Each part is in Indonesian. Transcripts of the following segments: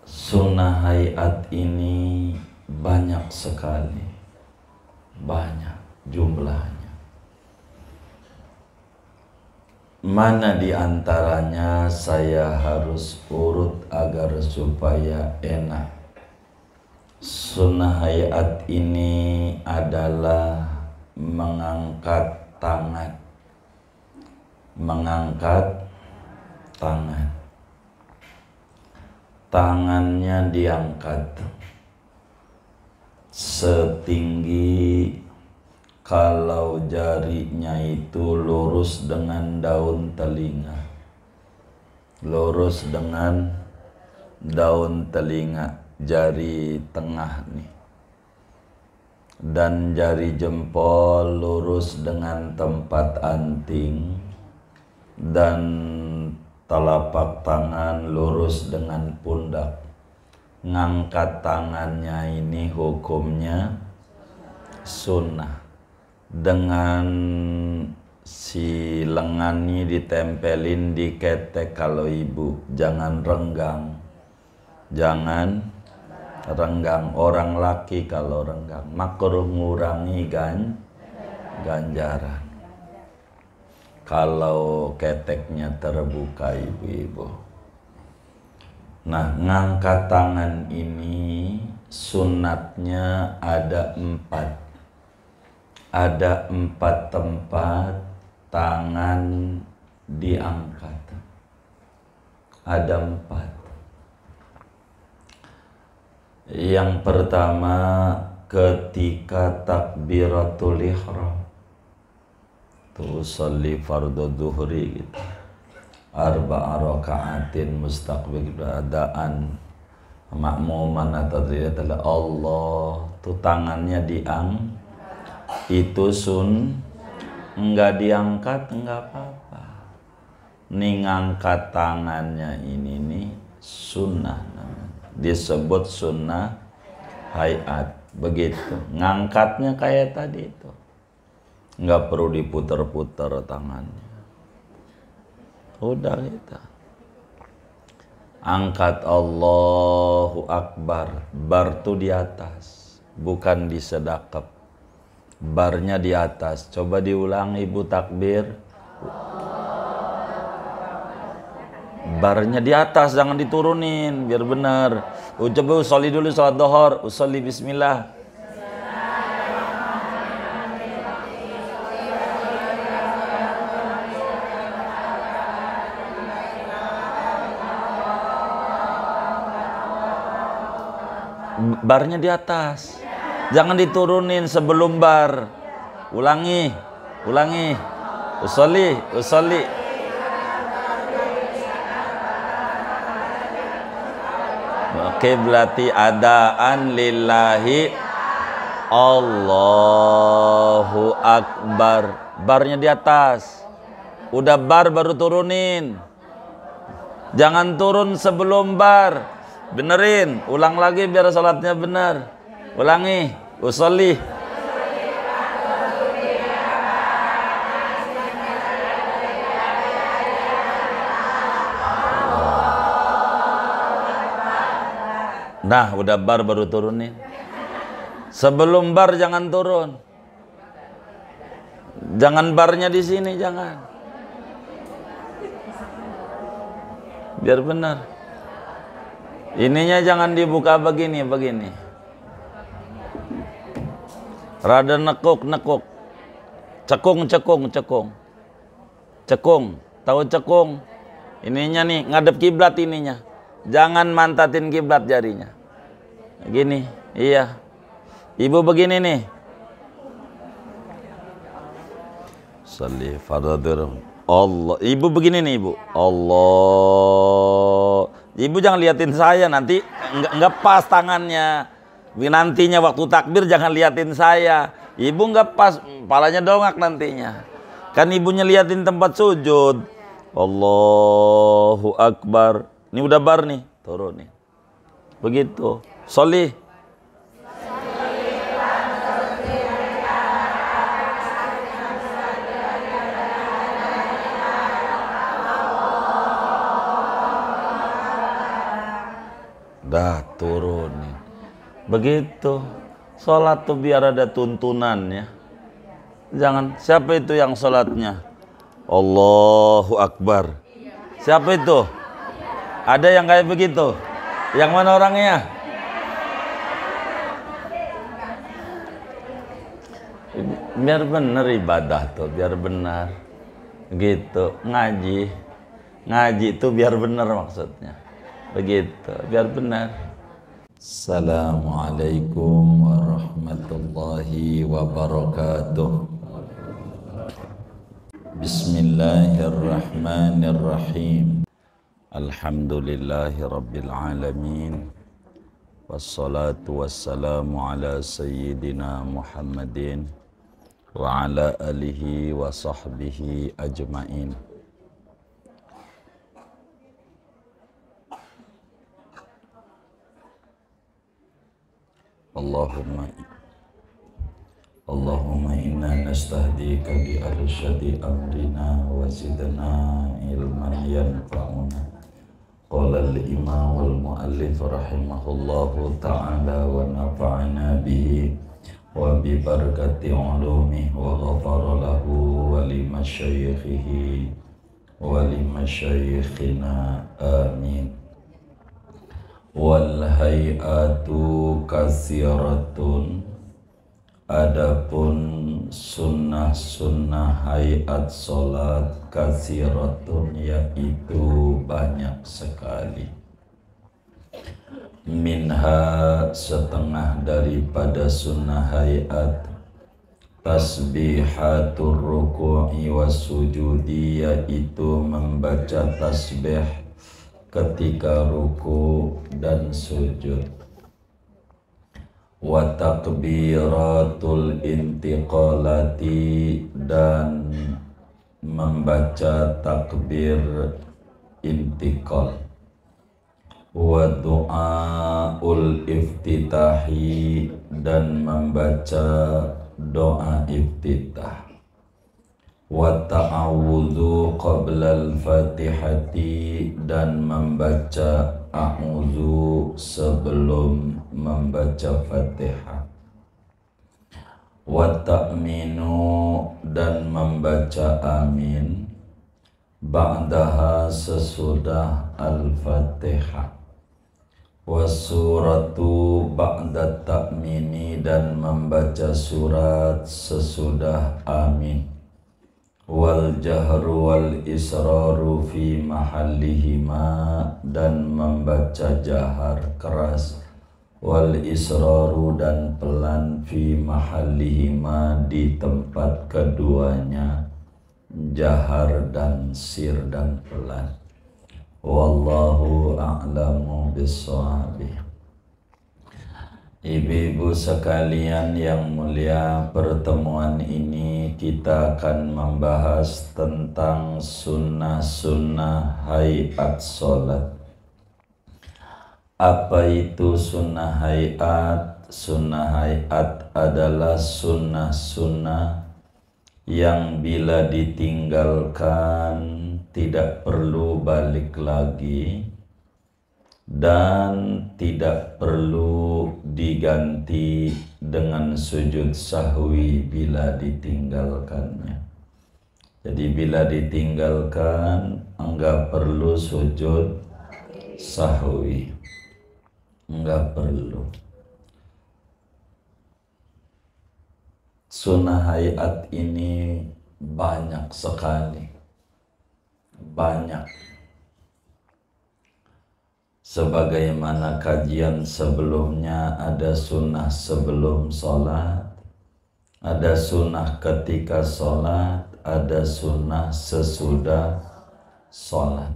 Sunnah hayat ini banyak sekali, banyak jumlahnya. Mana di antaranya saya harus urut agar supaya enak. Sunnah hayat ini adalah mengangkat tangan. Mengangkat tangan. Tangannya diangkat setinggi kalau jarinya itu lurus dengan daun telinga. Lurus dengan daun telinga, jari tengah nih. Dan jari jempol lurus dengan tempat anting. Dan telapak tangan lurus dengan pundak. Ngangkat tangannya ini hukumnya sunnah. Dengan si lengan ini ditempelin di ketek kalau ibu. Jangan renggang. Jangan renggang. Orang laki kalau renggang makruh ngurangi ganjaran. Kalau keteknya terbuka ibu-ibu. Nah, ngangkat tangan ini sunatnya ada 4. Ada 4 tempat tangan diangkat. Ada 4. Yang pertama ketika takbiratul ihram. Tusalli fardhu dhuhri gitu. Arba'a raka'atin mustaqbil adaan makmuman atau tidak Allah. Tuh tangannya itu enggak diangkat enggak apa-apa. Nih ngangkat tangannya ini nih sunnah namanya. Disebut sunnah hayat. Begitu. Ngangkatnya kayak tadi itu. Enggak perlu diputer-puter tangannya. Udah kita angkat Allahu Akbar. Bar tuh di atas, bukan di sedekap. Barnya di atas. Coba diulang ibu takbir. Barnya di atas, jangan diturunin biar benar. Coba usolli dulu salat duhur. Usolli bismillah. Barnya di atas, jangan diturunin sebelum bar. Ulangi, usolli. Oke, berarti adaan lillahi Allahu Akbar. Barnya di atas. Udah bar baru turunin. Jangan turun sebelum bar. Benerin, ulang lagi biar salatnya benar. Ulangi, usolli. Nah, udah bar baru turunin. Sebelum bar jangan turun. Jangan barnya di sini, jangan. Biar benar. Ininya jangan dibuka begini. Rada nekuk. Cekung. Tahu cekung? Ininya nih ngadep kiblat ininya. Jangan mantatin kiblat jarinya. Gini, iya. Ibu begini nih. Sholli fardhu Allah. Ibu begini nih, Ibu. Allah. Ibu jangan liatin saya, nanti enggak pas tangannya. Nantinya waktu takbir jangan liatin saya. Ibu enggak pas, kepalanya dongak nantinya. Kan ibunya liatin tempat sujud. Allahu Akbar. Ini udah bar nih, turunin. Begitu. Sholli. dah turunin. Begitu. Sholat tuh biar ada tuntunannya. Jangan, siapa itu yang sholatnya? Allahu Akbar. Siapa itu? Ada yang kayak begitu? Yang mana orangnya? Biar benar ibadah tuh, biar benar. Gitu, ngaji tuh biar benar maksudnya. Begitu, biar benar. Assalamualaikum warahmatullahi wabarakatuh. Bismillahirrahmanirrahim. Alhamdulillahi rabbil alamin. Wassalatu wassalamu ala sayyidina Muhammadin wa ala alihi wa sahbihi ajma'in. Allahumma inna nastahdika bi arsyadi amrina wa zidna ilman yanfa'una. Qala al-imam al-muallif rahimahullahu ta'ala wa nafa'ana bihi wa bi barakati ulumihi wa ghafara lahu wa li masyayikhihi wa li masyayikhina amin. Wal hayatu kasiratun, adapun sunnah-sunnah hayat solat kasiratun, yaitu banyak sekali. Minha, setengah daripada sunnah hayat, tasbihatur ruku'i wasujudi, yaitu membaca tasbih ketika ruku dan sujud. Wa takbiratul intiqalati, dan membaca takbir intiqal. Wa du'aul iftitahi, dan membaca doa iftitah. Wa ta'awudhu qablal fatihati, dan membaca a'udhu sebelum membaca fatihah. Wa ta'minu, dan membaca amin ba'daha, sesudah al-fatihah. Wa suratu ba'da ta'mini, dan membaca surat sesudah amin. Wal jahru wal israru fi mahallihima, dan membaca jahar keras, wal israru, dan pelan, fi mahallihima, di tempat keduanya, jahar dan sir dan pelan. Wallahu a'lamu bissawab. Ibu-ibu sekalian yang mulia, pertemuan ini kita akan membahas tentang sunnah-sunnah hayat solat. Apa itu sunnah hayat? Sunnah hayat adalah sunnah-sunnah yang bila ditinggalkan tidak perlu balik lagi, dan tidak perlu diganti dengan sujud sahwi bila ditinggalkannya. Jadi bila ditinggalkan, enggak perlu sujud sahwi, enggak perlu. Sunnah hayat ini banyak sekali, banyak. Sebagaimana kajian sebelumnya, ada sunnah sebelum sholat, ada sunnah ketika sholat, ada sunnah sesudah sholat.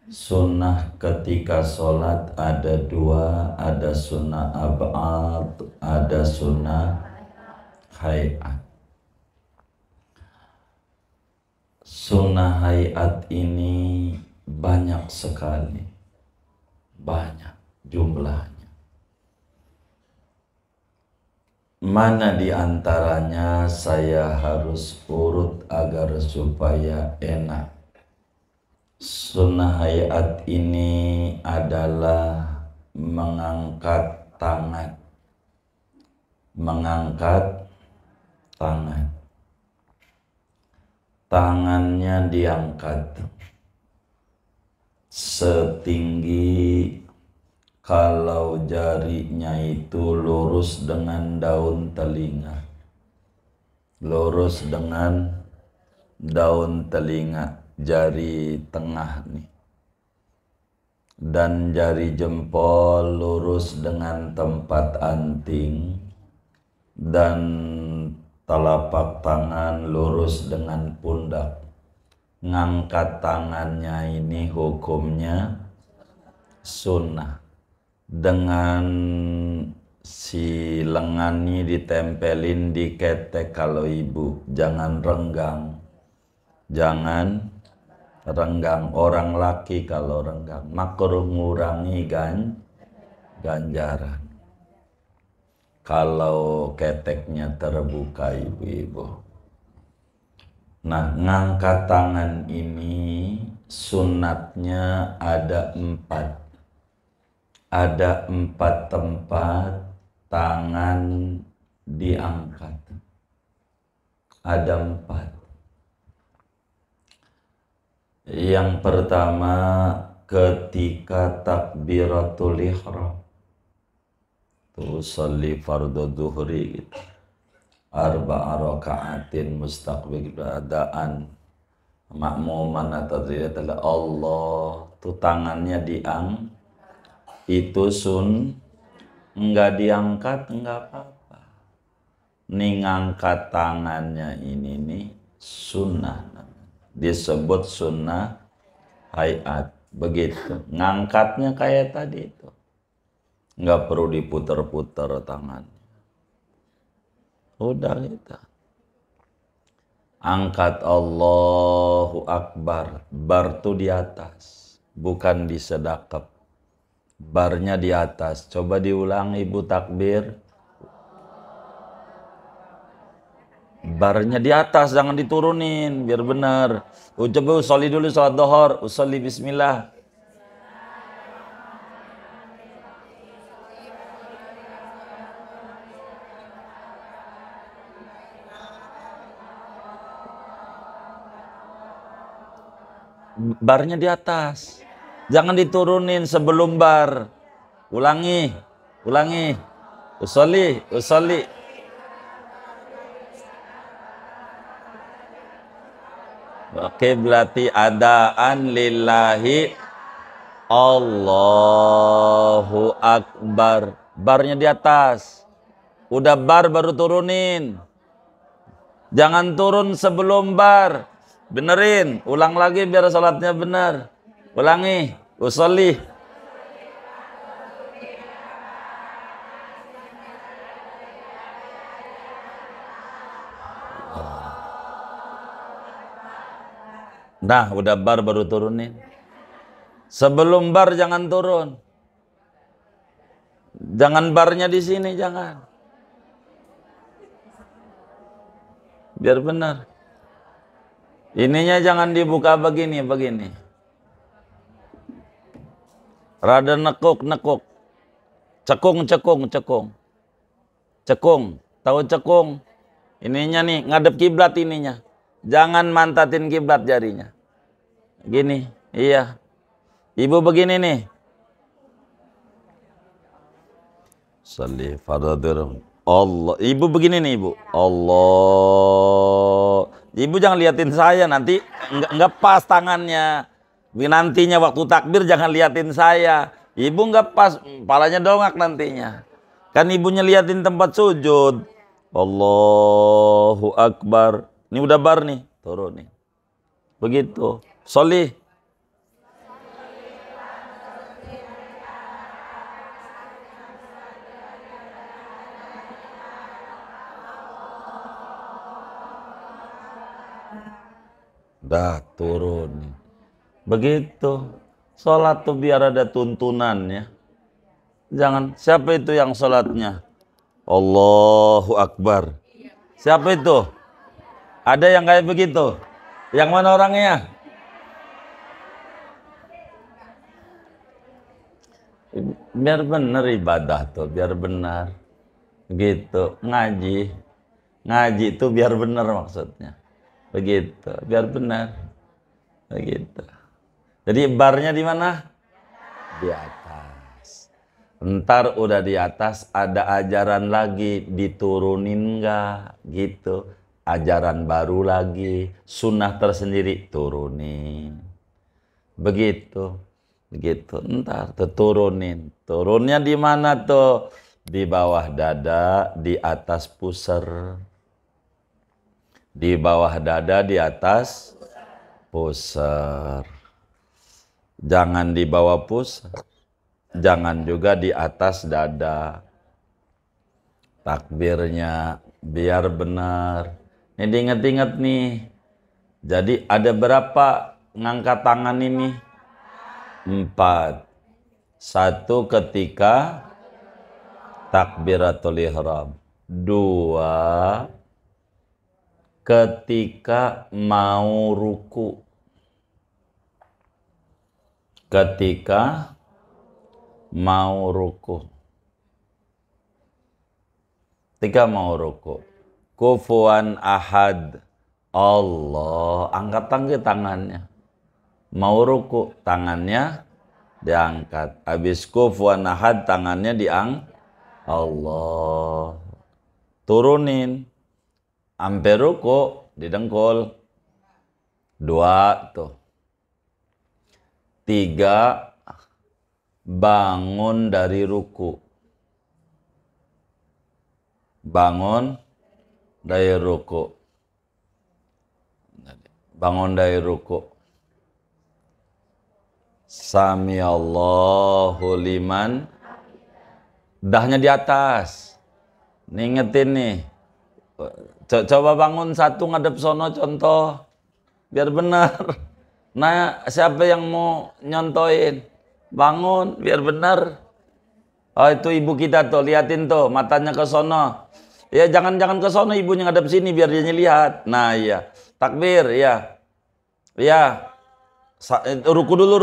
Sunnah ketika sholat ada dua, ada sunnah ab'ad, ada sunnah hayat. Sunnah hayat ini banyak sekali, banyak jumlahnya. Mana di antaranya saya harus urut agar supaya enak. Sunnah hayat ini adalah mengangkat tangan. Mengangkat tangan. Tangannya diangkat setinggi kalau jarinya itu lurus dengan daun telinga. Lurus dengan daun telinga, jari tengah nih. Dan jari jempol lurus dengan tempat anting. Dan telapak tangan lurus dengan pundak. Ngangkat tangannya ini hukumnya sunnah. Dengan si lengan ini ditempelin di ketek kalau ibu. Jangan renggang. Jangan renggang. Orang laki kalau renggang makruh ngurangi ganjaran. Kalau keteknya terbuka ibu-ibu. Nah, ngangkat tangan ini sunatnya ada 4. Ada 4 tempat tangan diangkat. Ada 4. Yang pertama ketika takbiratul ihram. Tusalli fardhu dhuhri gitu. Arba'a raka'atin mustaqbil adaan makmuman atau tidak Allah tuh tangannya itu enggak diangkat enggak apa-apa. Nih ngangkat tangannya ini nih sunnah, disebut sunnah hayat. Begitu ngangkatnya kayak tadi itu, nggak perlu diputer-puter tangannya. Udah kita angkat Allahu Akbar. Bar tuh di atas, bukan di sedekap. Barnya di atas. Coba diulang ibu takbir. Barnya di atas, jangan diturunin biar benar. Coba usolli dulu salat duhur, usolli bismillah. Barnya di atas, jangan diturunin sebelum bar. Ulangi, usolli. Oke, berarti adaan lillahi Allahu Akbar. Barnya di atas. Udah bar baru turunin. Jangan turun sebelum bar. Benerin, ulang lagi biar salatnya benar. Ulangi, usolli. Nah, udah bar baru turunin. Sebelum bar jangan turun. Jangan barnya di sini, jangan. Biar benar. Ininya jangan dibuka begini. Rada nekuk. Cekung. Tahu cekung? Ininya nih, ngadep kiblat ininya. Jangan mantatin kiblat jarinya. Gini, iya. Ibu begini nih. Salli fardhu Allah. Ibu begini nih, Ibu. Allah. Ibu jangan liatin saya, nanti enggak pas tangannya. Nantinya waktu takbir jangan liatin saya. Ibu enggak pas, kepalanya dongak nantinya. Kan ibunya liatin tempat sujud. Allahu Akbar. Ini udah bar nih, turun nih. Begitu. Sholli. Dah turun. Begitu. Sholat tuh biar ada tuntunannya. Jangan, siapa itu yang sholatnya? Allahu Akbar. Siapa itu? Ada yang kayak begitu? Yang mana orangnya? Biar benar ibadah tuh, biar benar. Gitu, ngaji itu biar benar maksudnya. Begitu, biar benar. Begitu. Jadi barnya di mana? Di atas. Ntar udah di atas ada ajaran lagi, diturunin enggak gitu. Ajaran baru lagi, sunnah tersendiri turunin. Begitu. Begitu. Ntar turunin. Turunnya di mana tuh? Di bawah dada, di atas pusar. Di bawah dada, di atas pusar. Jangan di bawah pusar. Jangan juga di atas dada. Takbirnya biar benar. Ini diingat-ingat nih. Jadi ada berapa ngangkat tangan ini? 4. 1 ketika takbiratul ihram. 2 ketika mau ruku. Ketika mau ruku. Ketika mau ruku. Kufuwan ahad. Allah, angkat tangannya. Mau ruku, tangannya diangkat. Habis kufuwan ahad, tangannya diangkat. Allah. Turunin. Ampe ruku, didengkul. 2 tuh. 3 bangun dari ruku. Bangun dari ruku. Bangun dari ruku. Sami Allahu liman. Dahnya di atas. Ngingetin nih. Coba bangun satu ngadep sono contoh. Biar benar. Nah, siapa yang mau nyontoin? Bangun, biar benar. Oh, itu ibu kita tuh, liatin tuh, matanya ke sono. Ya, jangan ke sono, ibunya ngadep sini biar dia lihat. Nah, iya. Takbir, iya. Iya. Ruku dulu.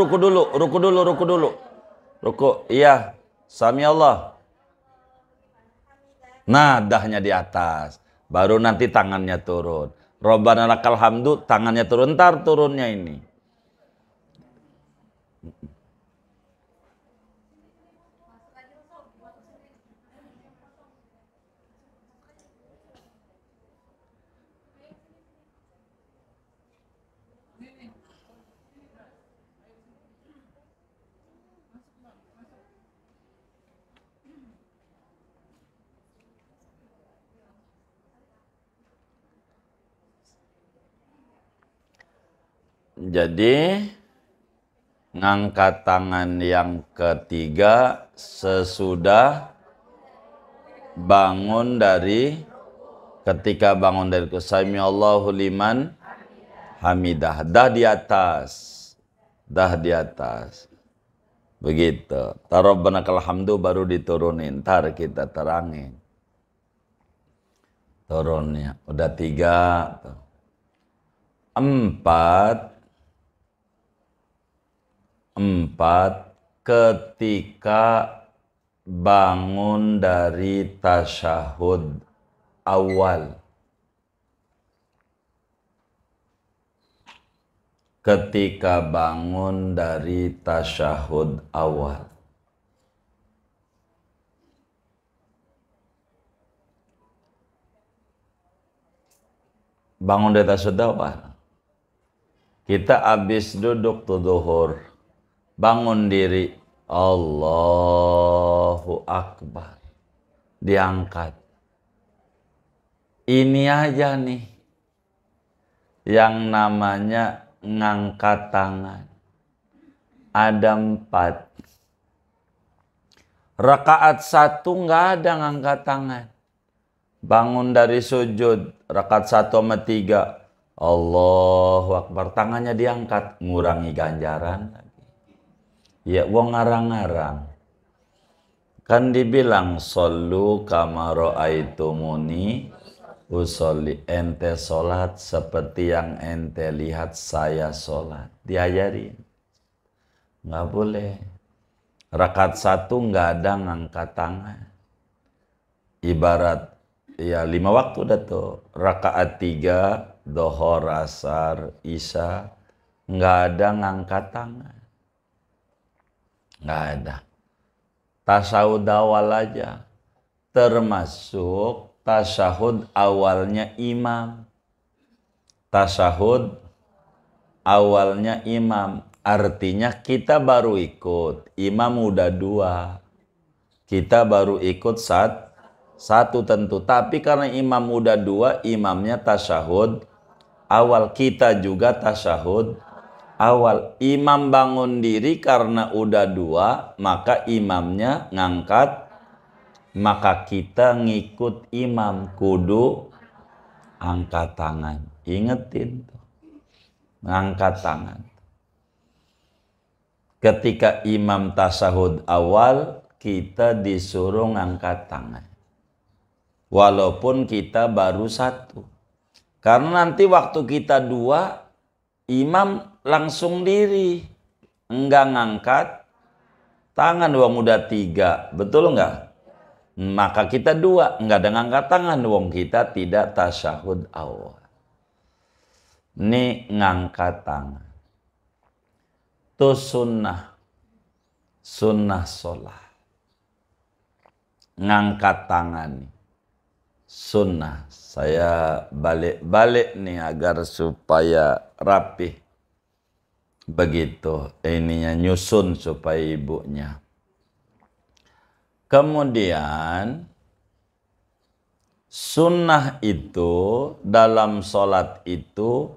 Ruku, iya. Sami Allah. Nah, dahnya di atas. Baru nanti tangannya turun. Robbana lakal hamdu, tangannya turun. Ntar turunnya ini. Jadi ngangkat tangan yang ketiga sesudah bangun dari ketika bangun dari sami Allahu liman hamidah. Dah di atas. Begitu. Rabbana lakal hamdu baru diturunin. Ntar kita terangin. Turunnya. Udah 3. 4 ketika bangun dari tasyahud awal. Ketika bangun dari tasyahud awal. Bangun dari tasyahud awal. Kita habis duduk tuh zuhur. Bangun diri, Allahu Akbar, diangkat. Ini aja nih yang namanya ngangkat tangan. Ada 4. Rakaat 1 nggak ada ngangkat tangan. Bangun dari sujud, rakaat 1 sama 3, Allahu Akbar, tangannya diangkat, ngurangi ganjaran. Ya, wong ngarang-ngarang. Kan dibilang shollu kama ra'aitumuni usolli. Ente sholat seperti yang ente lihat saya sholat. Diajarin. Nggak boleh. Rakaat 1 nggak ada ngangkat tangan. Ibarat ya 5 waktu dah tuh. Rakaat 3 Dohor, Asar, Isya, nggak ada ngangkat tangan. Nggak ada. Tasyahud awal aja. Termasuk tasyahud awalnya imam. Tasyahud awalnya imam. Artinya kita baru ikut. Imam udah 2. Kita baru ikut satu tentu. Tapi karena imam udah 2, imamnya tasyahud awal, kita juga tasyahud awal. Imam bangun diri karena udah 2, maka imamnya ngangkat, maka kita ngikut imam, kudu angkat tangan. Ingetin tuh, ngangkat tangan. Ketika imam tasyahud awal, kita disuruh ngangkat tangan. Walaupun kita baru 1. Karena nanti waktu kita 2, imam langsung diri. Enggak ngangkat tangan, wong udah 3. Betul enggak? Maka kita 2, enggak ada ngangkat tangan, wong kita tidak tasyahud awal. Ini ngangkat tangan. Itu sunnah. Sunnah sholat. Ngangkat tangan nih. Sunnah. Saya balik-balik nih agar supaya rapih. Begitu. Ininya nyusun supaya ibunya. Kemudian sunnah itu dalam sholat itu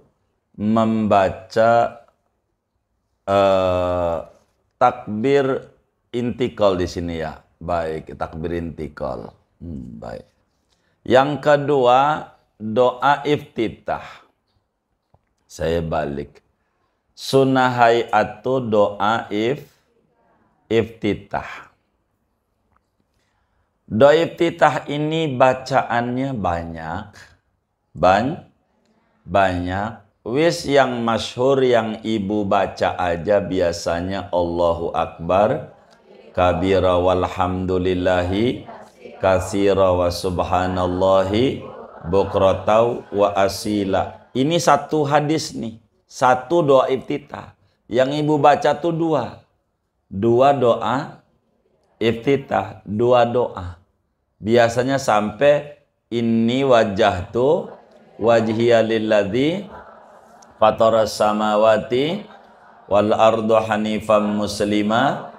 membaca takbir intikal di sini ya. Baik, takbir intikal. Baik. Yang kedua, doa iftitah. Saya balik. Sunnah hayatu doa iftitah. Doa iftitah ini bacaannya banyak. Banyak. Wis yang masyhur yang ibu baca aja biasanya Allahu Akbar kabira walhamdulillahi katsira wa subhanallahi bukratan wa asila. Ini satu hadis nih. Satu doa iftitah. Yang ibu baca tuh 2. 2 doa iftitah, 2 doa. Biasanya sampai inni wajjahtu wajhiya lilladzi fataras samawati wal ardu hanifan muslima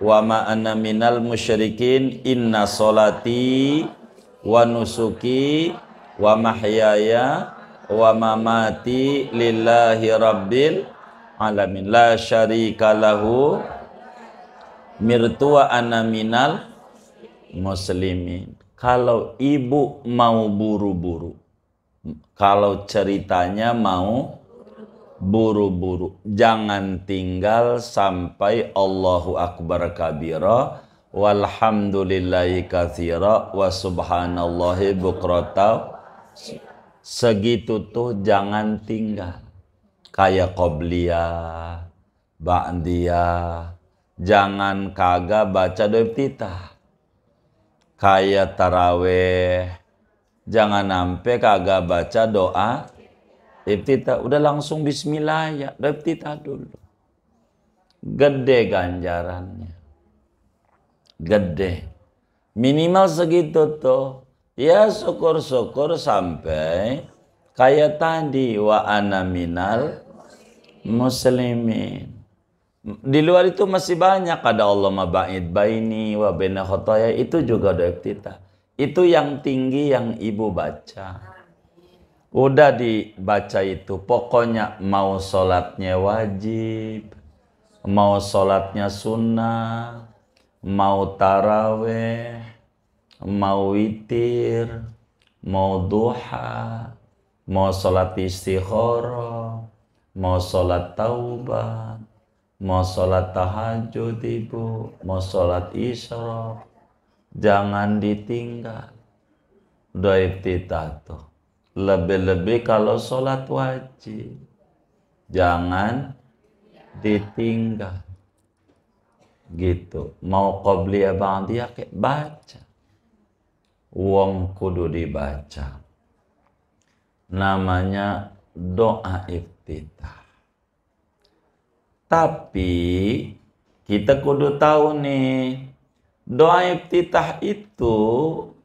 wa ma ana minal musyrikin inna sholati wa nusuki wa mahyaya wa mamati lillahi rabbil alamin la syarika lahu mirtu wa ana minal muslimin. Kalau ibu mau buru-buru, kalau ceritanya mau buru-buru, jangan tinggal sampai Allahu Akbar kabira walhamdulillahi katsira wa subhanallahi bukratan. Segitu tuh jangan tinggal. Kayak qobliyah, ba'diyah, jangan kagak baca doa iftitah. Kayak taraweh, jangan sampai kagak baca doa iftitah. Udah langsung bismillah ya, doa iftitah dulu. Gede ganjarannya. Gede. Minimal segitu tuh. Ya syukur-syukur sampai kayak tadi wa ana minal muslimin. Di luar itu masih banyak, ada Allah maba'id baini wa baina khotoya, itu juga doa iftitah. Itu yang tinggi yang ibu baca. Udah dibaca itu, pokoknya mau sholatnya wajib, mau sholatnya sunnah, mau taraweh, mau witir, mau duha, mau sholat istikharah, mau sholat taubat, mau sholat tahajud ibu, mau sholat isyraq, jangan ditinggal doa iftitah tuh. Lebih-lebih kalau sholat wajib, jangan ditinggal. Gitu. Mau qobliyah ba'diyah kayak baca. Wong kudu dibaca. Namanya doa iftitah. Tapi kita kudu tahu nih, doa iftitah itu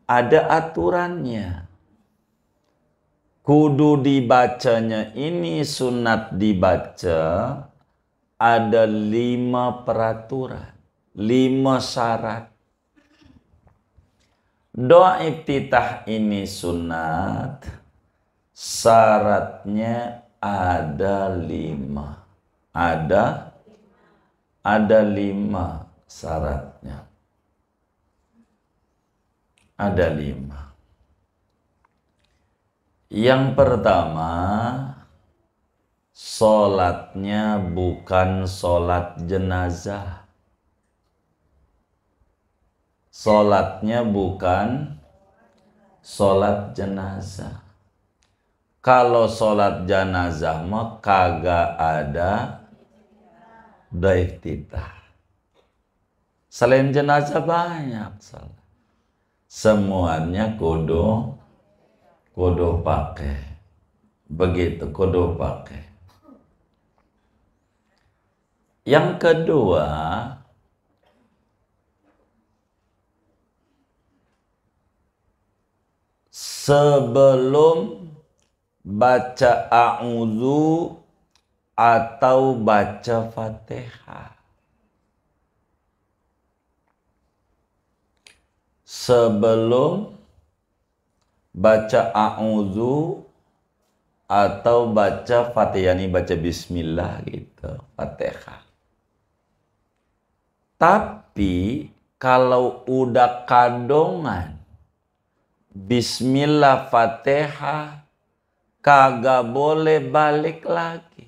ada aturannya. Kudu dibacanya ini sunat dibaca ada 5 peraturan, 5 syarat. Doa iftitah ini sunat, syaratnya ada 5. Ada 5 syaratnya. Ada 5. Yang pertama, sholatnya bukan sholat jenazah. Sholatnya bukan sholat jenazah. Kalau sholat jenazah mah kagak ada doa iftitah. Selain jenazah banyak salat. Semuanya kudu pakai. Begitu, kudu pakai. Yang kedua, sebelum baca a'udzu atau baca Fatihah. Sebelum baca a'udzu atau baca Fatihah, ini baca bismillah gitu, Fatihah. Tapi kalau udah kadongan bismillah Fatihah, kagak boleh balik lagi.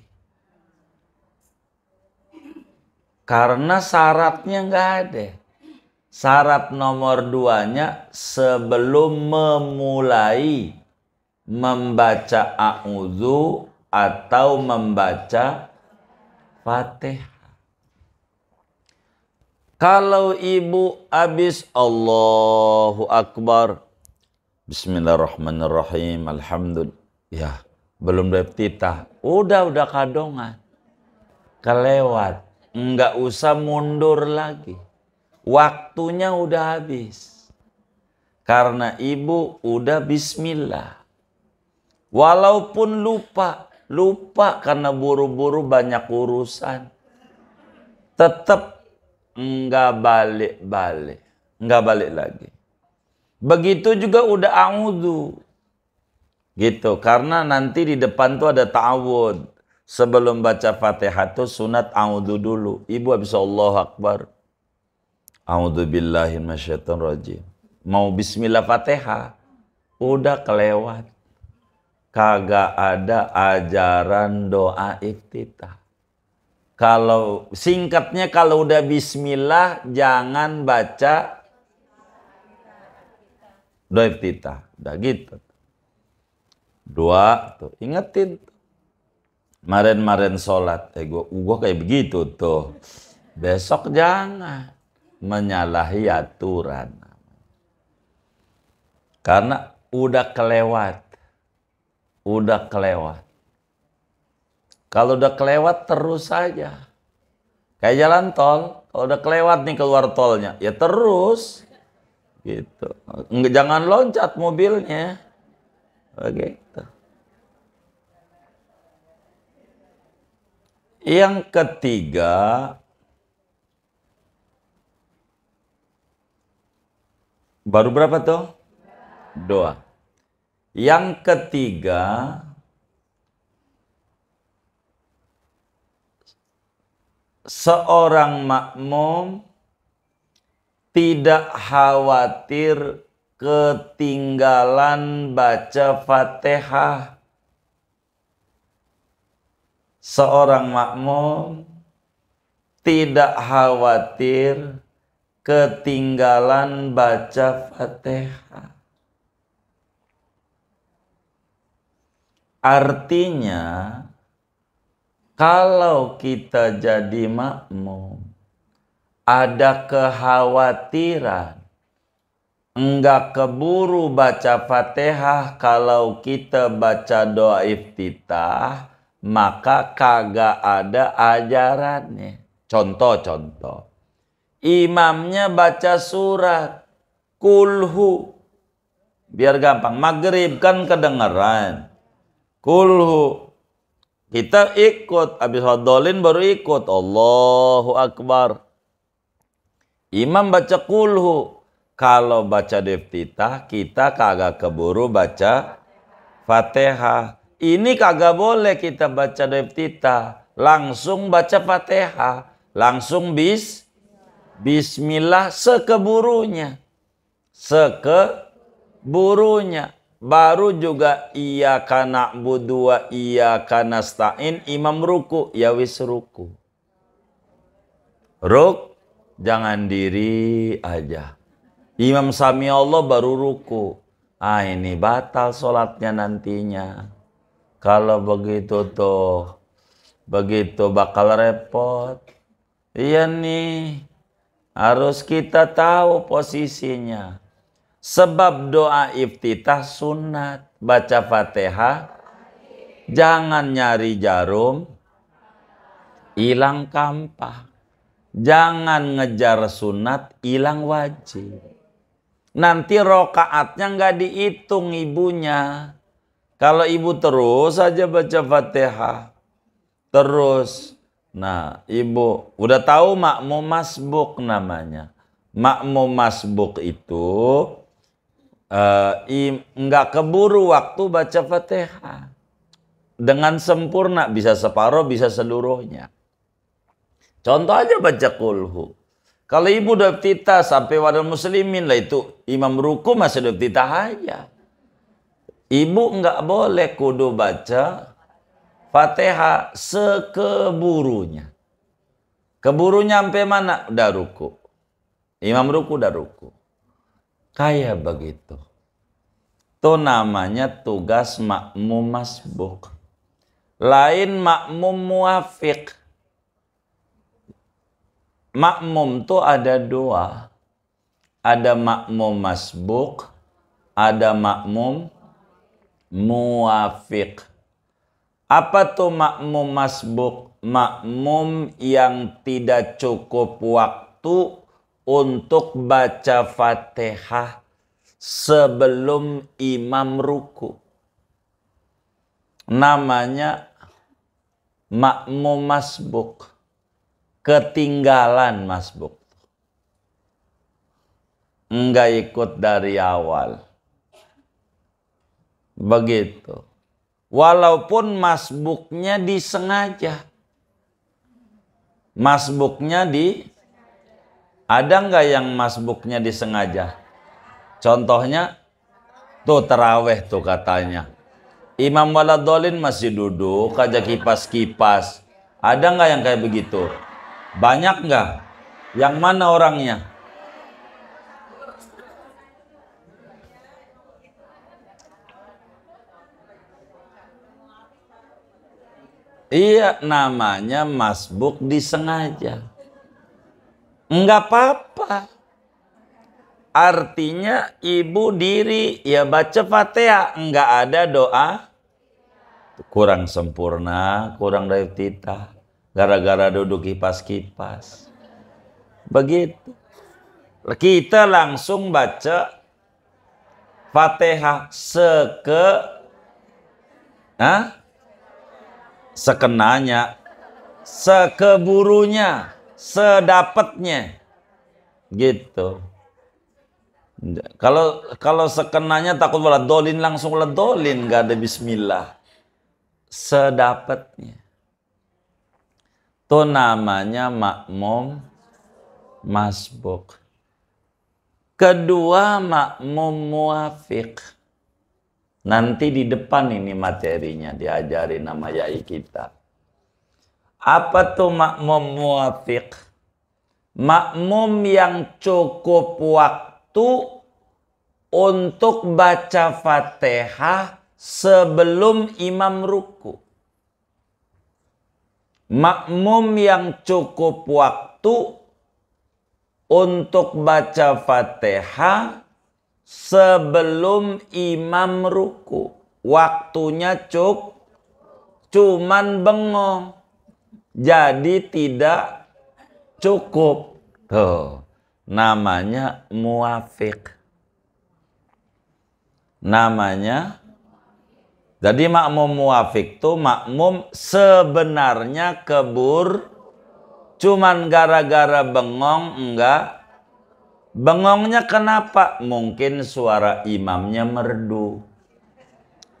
Karena syaratnya nggak ada. Syarat nomor 2-nya sebelum memulai membaca a'udzu atau membaca Fatihah. Kalau ibu habis Allahu Akbar, Bismillahirrahmanirrahim, Alhamdulillah, ya belum iftitah, udah kadongan, kelewat, nggak usah mundur lagi, waktunya udah habis, karena ibu udah Bismillah, walaupun lupa karena buru-buru banyak urusan, tetap nggak balik lagi. Begitu juga udah a'udzu. Gitu, karena nanti di depan tuh ada ta'awud. Sebelum baca Fatihah tuh sunat a'udzu dulu. Ibu habis Allahu Akbar, a'udzu billahi minasyaitonir rajim. Mau bismillah Fatihah, udah kelewat. Kagak ada ajaran doa iftitah. Kalau singkatnya, kalau udah bismillah jangan baca doa iftitah. Udah gitu. 2 tuh, ingetin. Kemarin sholat, gua kayak begitu tuh. Besok jangan menyalahi aturan. Karena udah kelewat. Kalau udah kelewat terus saja. Kayak jalan tol, kalau udah kelewat nih keluar tolnya, ya terus. Gitu. Jangan loncat mobilnya. Begitu. Yang ketiga, baru berapa tuh? 2. Yang ketiga, seorang makmum tidak khawatir ketinggalan baca Fatihah. Seorang makmum tidak khawatir ketinggalan baca Fatihah. Artinya, kalau kita jadi makmum, ada kekhawatiran enggak keburu baca Fatihah, kalau kita baca doa iftitah maka kagak ada ajarannya. Contoh-contoh, imamnya baca surat kulhu, biar gampang. Maghrib kan kedengeran kulhu, kita ikut, habis dolin baru ikut Allahu Akbar. Imam baca kulhu. Kalau baca iftitah kita kagak keburu baca Fatihah. Ini kagak boleh kita baca iftitah, langsung baca Fatihah, langsung bismillah sekeburunya. Sekeburunya. Baru juga iyyaka na'budu wa iyyaka nasta'in, imam ruku, ya wis ruku. Jangan diri aja. Imam sami Allah baru ruku. Ini batal sholatnya nantinya. Kalau begitu tuh, begitu bakal repot. Iya nih, harus kita tahu posisinya. Sebab doa iftitah sunat, baca Fatihah, jangan nyari jarum, hilang kampak. Jangan ngejar sunat, hilang wajib. Nanti rokaatnya nggak dihitung ibunya. Kalau ibu terus saja baca Fatihah, terus, nah ibu udah tahu makmum masbuk namanya. Makmum masbuk itu nggak keburu waktu baca Fatihah. Dengan sempurna, bisa separuh, bisa seluruhnya. Contoh aja baca kulhu. Kalau ibu udah iftitah sampai wadal muslimin lah, itu imam ruku masih udah iftitah aja. Ibu nggak boleh kudu baca Fatihah sekeburunya. Keburu nyampe mana? Udah ruku. Imam ruku udah ruku. Kayak begitu. Itu namanya tugas makmum masbuk. Lain makmum muafiq. Makmum tuh ada dua. Ada makmum masbuk, ada makmum muafiq. Apa tuh makmum masbuk? Makmum yang tidak cukup waktu untuk baca Fatihah sebelum imam ruku. Namanya makmum masbuk. Ketinggalan masbuk. Enggak ikut dari awal. Begitu. Walaupun masbuknya disengaja. Masbuknya ada nggak yang masbuknya disengaja? Contohnya tuh terawih tuh katanya. Imam waladolin masih duduk aja kipas-kipas. Ada nggak yang kayak begitu? Banyak nggak? Yang mana orangnya? Iya, namanya masbuk disengaja. Enggak apa-apa. Artinya ibu diri ya baca Fatihah, enggak ada doa kurang sempurna, kurang dari iftitah, gara-gara duduk kipas-kipas. Begitu. Kita langsung baca Fatihah sekenanya, sekeburunya, sedapatnya. Gitu. Kalau sekenanya takut waladolin, langsung waladolin, nggak ada bismillah. Sedapatnya. Itu namanya makmum masbuk. Kedua makmum muafiq. Nanti di depan ini materinya diajarin nama yai kita. Apa tuh makmum muafiq? Makmum yang cukup waktu untuk baca Fatihah sebelum imam ruku. Makmum yang cukup waktu untuk baca Fatihah sebelum imam ruku. Waktunya cuman bengong. Jadi tidak cukup. Tuh, namanya muwafiq. Namanya, jadi makmum muwafiq tuh makmum sebenarnya kebur, cuman gara-gara bengong enggak. Bengongnya kenapa? Mungkin suara imamnya merdu.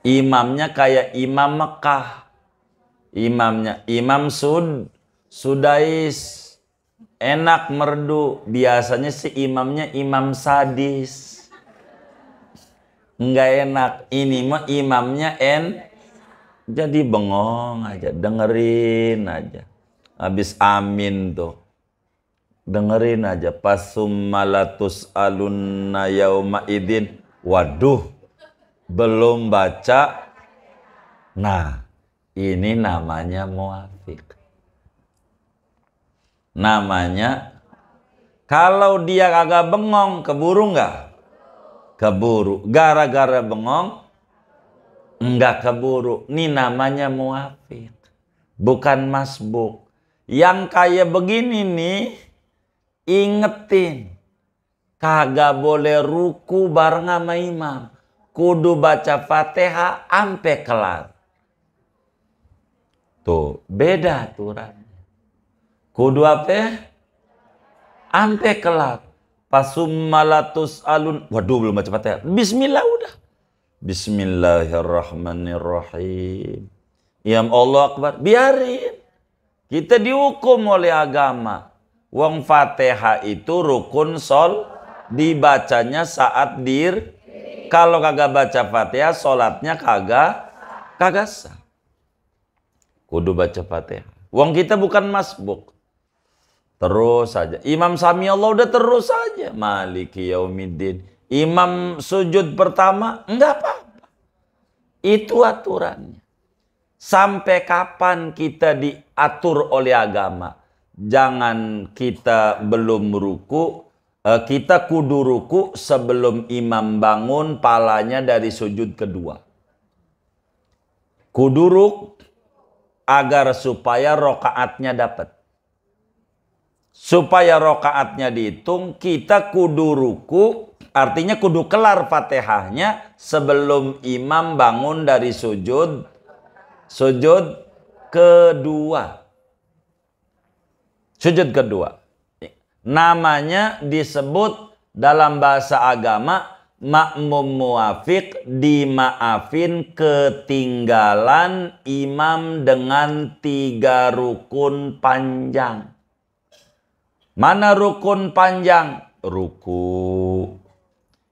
Imamnya kayak imam Mekah. Imamnya imam Sudais. Enak merdu. Biasanya si imamnya imam sadis. Enggak enak. Ini mah imamnya jadi bengong aja, dengerin aja. Habis amin tuh. Dengerin aja. Pasummalatus alunna yauma idin. Waduh, belum baca. Nah, ini namanya muwafiq. Namanya, kalau dia agak bengong, keburu nggak? Keburu. Gara-gara bengong, enggak keburu. Ini namanya muwafiq. Bukan masbuk. Yang kayak begini nih, ingetin. Kagak boleh ruku bareng sama imam. Kudu baca Fatihah sampai kelar. Tuh, beda aturannya. Kudu apa? Sampai kelar. Pasummalatus alun. Waduh, belum baca Fatihah. Bismillah udah. Bismillahirrahmanirrahim. Ya Allah Akbar. Biarin. Kita dihukum oleh agama. Wong Fatihah itu rukun dibacanya saat kalau kagak baca Fatihah, sholatnya kagak sah. Kudu baca Fatihah. Wong kita bukan masbuk. Terus saja. Imam Sami Allah udah terus saja. Maliki yaumiddin. Imam sujud pertama, enggak apa-apa. Itu aturannya. Sampai kapan kita diatur oleh agama? Jangan kita belum ruku, kita kudu ruku sebelum imam bangun palanya dari sujud kedua. Kudu ruku agar supaya rokaatnya dapat. Supaya rokaatnya dihitung, kita kudu ruku, artinya kudu kelar Fatihahnya sebelum imam bangun dari sujud kedua. Sujud kedua. Namanya disebut dalam bahasa agama makmum muwafiq, dimaafin ketinggalan imam dengan 3 rukun panjang. Mana rukun panjang? Ruku.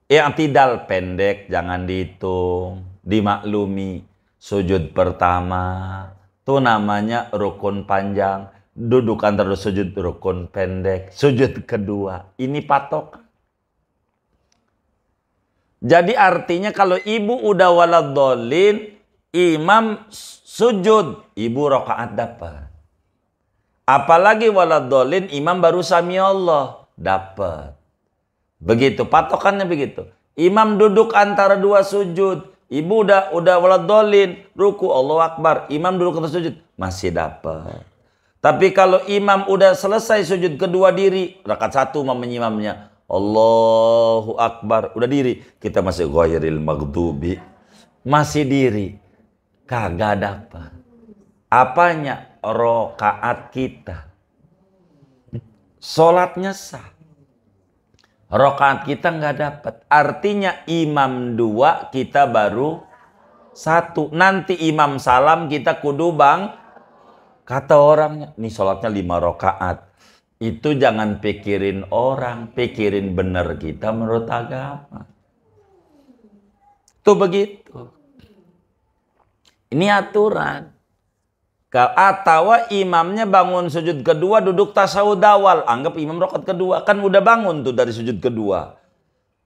I'tidal pendek jangan dihitung, dimaklumi. Sujud pertama itu namanya rukun panjang. Duduk antara sujud rukun pendek. Sujud kedua ini patok. Jadi artinya kalau ibu udah waladhdallin, imam sujud, ibu rakaat dapat. Apalagi waladhdallin, imam baru sami Allah, dapat. Begitu, patokannya begitu. Imam duduk antara 2 sujud, ibu udah waladhdallin, ruku Allahu Akbar, imam duduk antara sujud, masih dapat. Tapi kalau imam udah selesai sujud kedua diri, rakaat 1 imamnya, Allahu Akbar, udah diri, kita masih ghairil maghdubi, masih diri, kagak dapat. Apanya? Rokaat kita. Sholatnya sah. Rokaat kita nggak dapat. Artinya imam 2, kita baru 1. Nanti imam salam kita kudu bang. Kata orangnya, nih sholatnya 5 rokaat. Itu jangan pikirin orang, pikirin bener kita menurut agama. Tuh begitu. Ini aturan. Atau imamnya bangun sujud kedua, duduk tasawuf awal, anggap imam rakaat kedua, kan udah bangun tuh dari sujud kedua,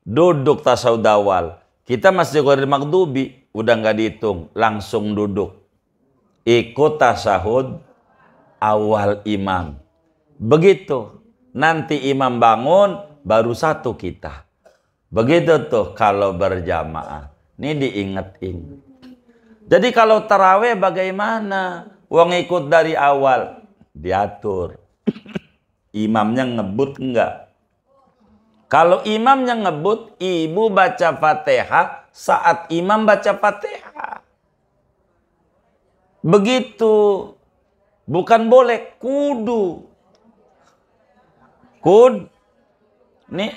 duduk tasawuf awal, kita masih ghairil maghdubi, udah nggak dihitung, langsung duduk, ikut tasawuf awal imam. Begitu nanti imam bangun, baru satu kita. Begitu tuh kalau berjamaah. Ini diingetin. Jadi kalau taraweh bagaimana? Wong ikut dari awal, diatur. Imamnya ngebut enggak? Kalau imamnya ngebut, ibu baca Fatihah saat imam baca Fatihah. Begitu. Bukan boleh, kudu. Nih,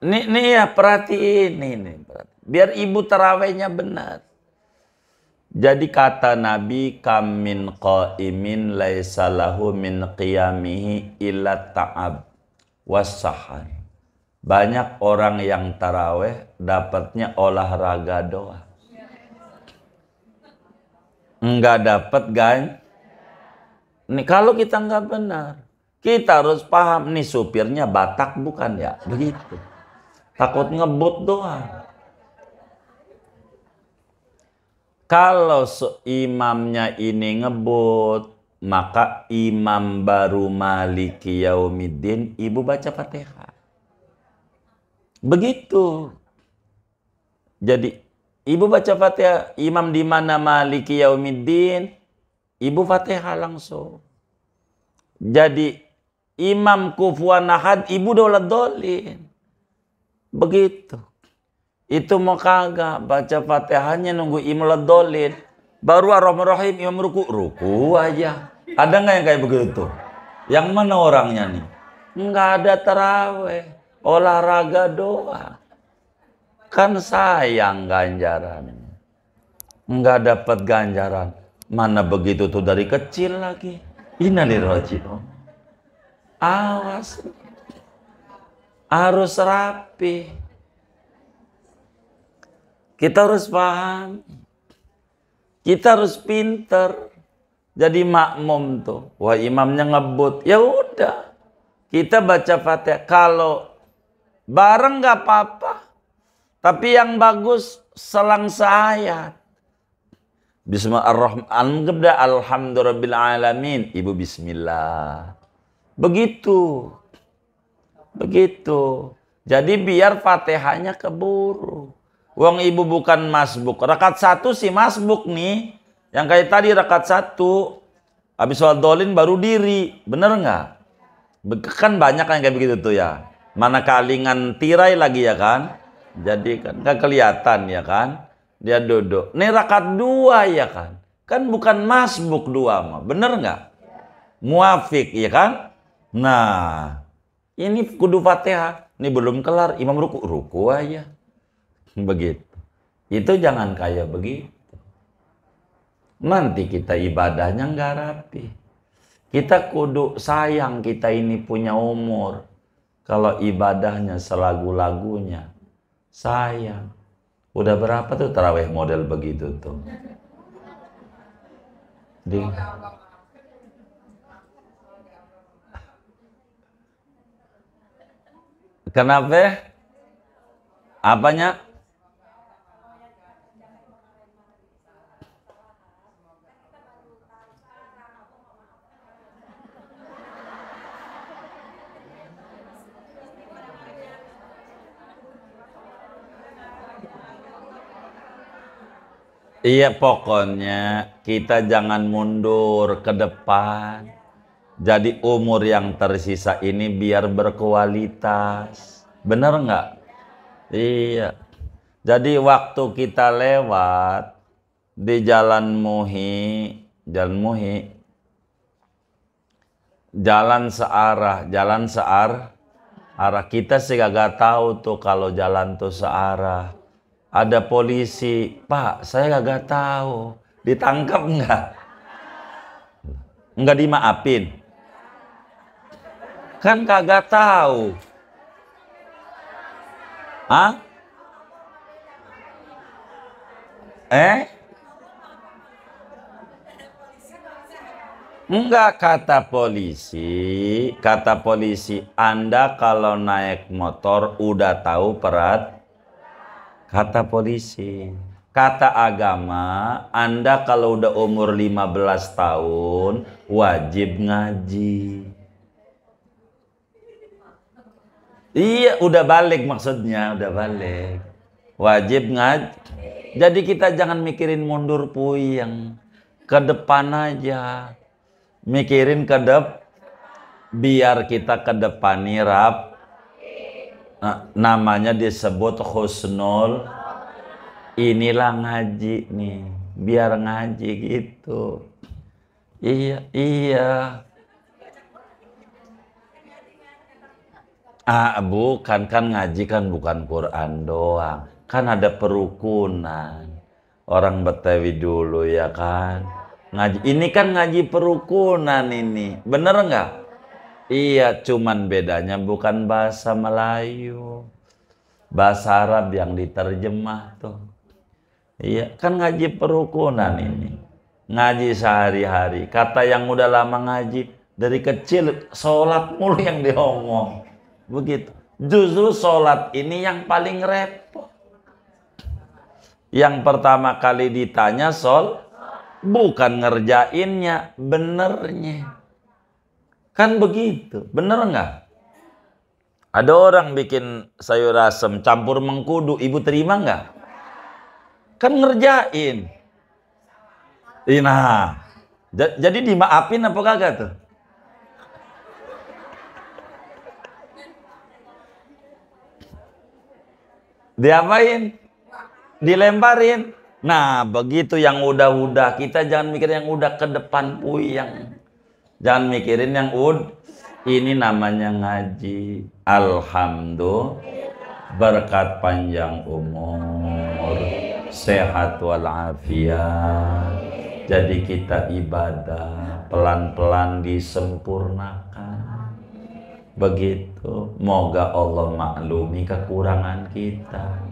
nih ya, perhatiin nih. Biar ibu tarawehnya benar. Jadi kata Nabi, kam min qaimin laisa lahu min qiyamihi illa ta'ab wassahar. Banyak orang yang taraweh dapatnya olahraga doang. Enggak dapat Nih kalau kita enggak benar, kita harus paham nih supirnya Batak bukan ya? Begitu. Takut ngebut doang. Kalau imamnya ini ngebut, maka imam baru Maliki Yaumiddin, ibu baca Fatihah. Begitu. Jadi ibu baca Fatihah, imam di mana Maliki Yaumiddin, ibu Fatihah langsung. Jadi imam kufuwan ahad, ibu dolat-dolin. Begitu. Itu mau kagak baca Fatihahnya nunggu imam dolat-dolin. Baru Ar-Rahman Rahim imam ruku aja. Ada nggak yang kayak begitu? Yang mana orangnya nih? Nggak ada taraweh, olahraga doang. Kan sayang ganjaran. Nggak dapat ganjaran. Mana begitu tuh dari kecil lagi. Innalillahi. Awas. Harus rapi. Kita harus paham. Kita harus pinter. Jadi makmum tuh. Wah, imamnya ngebut. Ya udah. Kita baca Fatihah. Kalau bareng nggak apa-apa. Tapi yang bagus selang seayat. Bismillahirrahmanirrahim. Alhamdulillahirrahmanirrahim. Ibu bismillah. Begitu. Begitu. Jadi biar Fatihahnya keburu. Wong ibu bukan masbuk. Rakaat 1 sih masbuk nih. Yang kayak tadi rakaat 1. Habis sholat dolin baru diri. Bener nggak? Kan banyak yang kayak begitu tuh ya. Mana kalingan tirai lagi ya kan? Jadi kan nggak kelihatan ya kan? Dia duduk. Ini rakaat 2 ya kan? Kan bukan masbuk 2 mah. Bener nggak? Muafik ya kan? Nah, ini kudu Fatihah. Ini belum kelar. Imam ruku aja. Begitu. Itu jangan kayak begitu. Nanti kita ibadahnya nggak rapi. Kita kudu sayang kita ini punya umur. Kalau ibadahnya selagu-lagunya, sayang. Udah berapa tuh taraweh model begitu tuh? Kenapa? Apanya? Iya, pokoknya kita jangan mundur ke depan. Jadi umur yang tersisa ini biar berkualitas. Bener nggak? Iya. Jadi waktu kita lewat di Jalan Muhi, jalan searah kita sih gak tahu tuh kalau jalan tuh searah. Ada polisi, Pak, saya gak tahu. Ditangkap nggak? Nggak dimaafin? Kan kagak tahu. Hah? Enggak, kata polisi, Anda kalau naik motor udah tahu perat. Kata polisi, Kata agama, Anda kalau udah umur 15 tahun wajib ngaji. Iya, udah balik maksudnya, udah balik. Wajib ngaji. Jadi kita jangan mikirin mundur puyeng. Ke depan aja. Mikirin ke depan. Biar kita ke depan nirap. Nah, namanya disebut husnul. Inilah ngaji nih. Biar ngaji gitu. Iya, iya. Bukan, kan ngaji kan bukan Quran doang. Kan ada perukunan. Orang Betawi dulu ya kan. Ngaji, ini kan ngaji perukunan ini. Bener nggak? Iya, cuman bedanya bukan bahasa Melayu. Bahasa Arab yang diterjemah tuh. Iya, kan ngaji perukunan ini. Ngaji sehari-hari. Kata yang udah lama ngaji, dari kecil sholat mulu yang diomong. Begitu. Justru sholat ini yang paling repot. Yang pertama kali ditanya bukan ngerjainnya, benernya. Kan begitu, bener nggak? Ada orang bikin sayur asem campur mengkudu, ibu terima nggak? Kan ngerjain. Nah, jadi dimaafin apa kagak tuh? Diapain? Dilemparin. Nah, begitu yang udah-udah. Kita jangan mikirin yang udah ke depan puyeng. Jangan mikirin yang ini namanya ngaji. Alhamdulillah. Berkat panjang umur. Sehat walafiat. Jadi kita ibadah. Pelan-pelan disempurnakan. Begitu. Moga Allah maklumi kekurangan kita.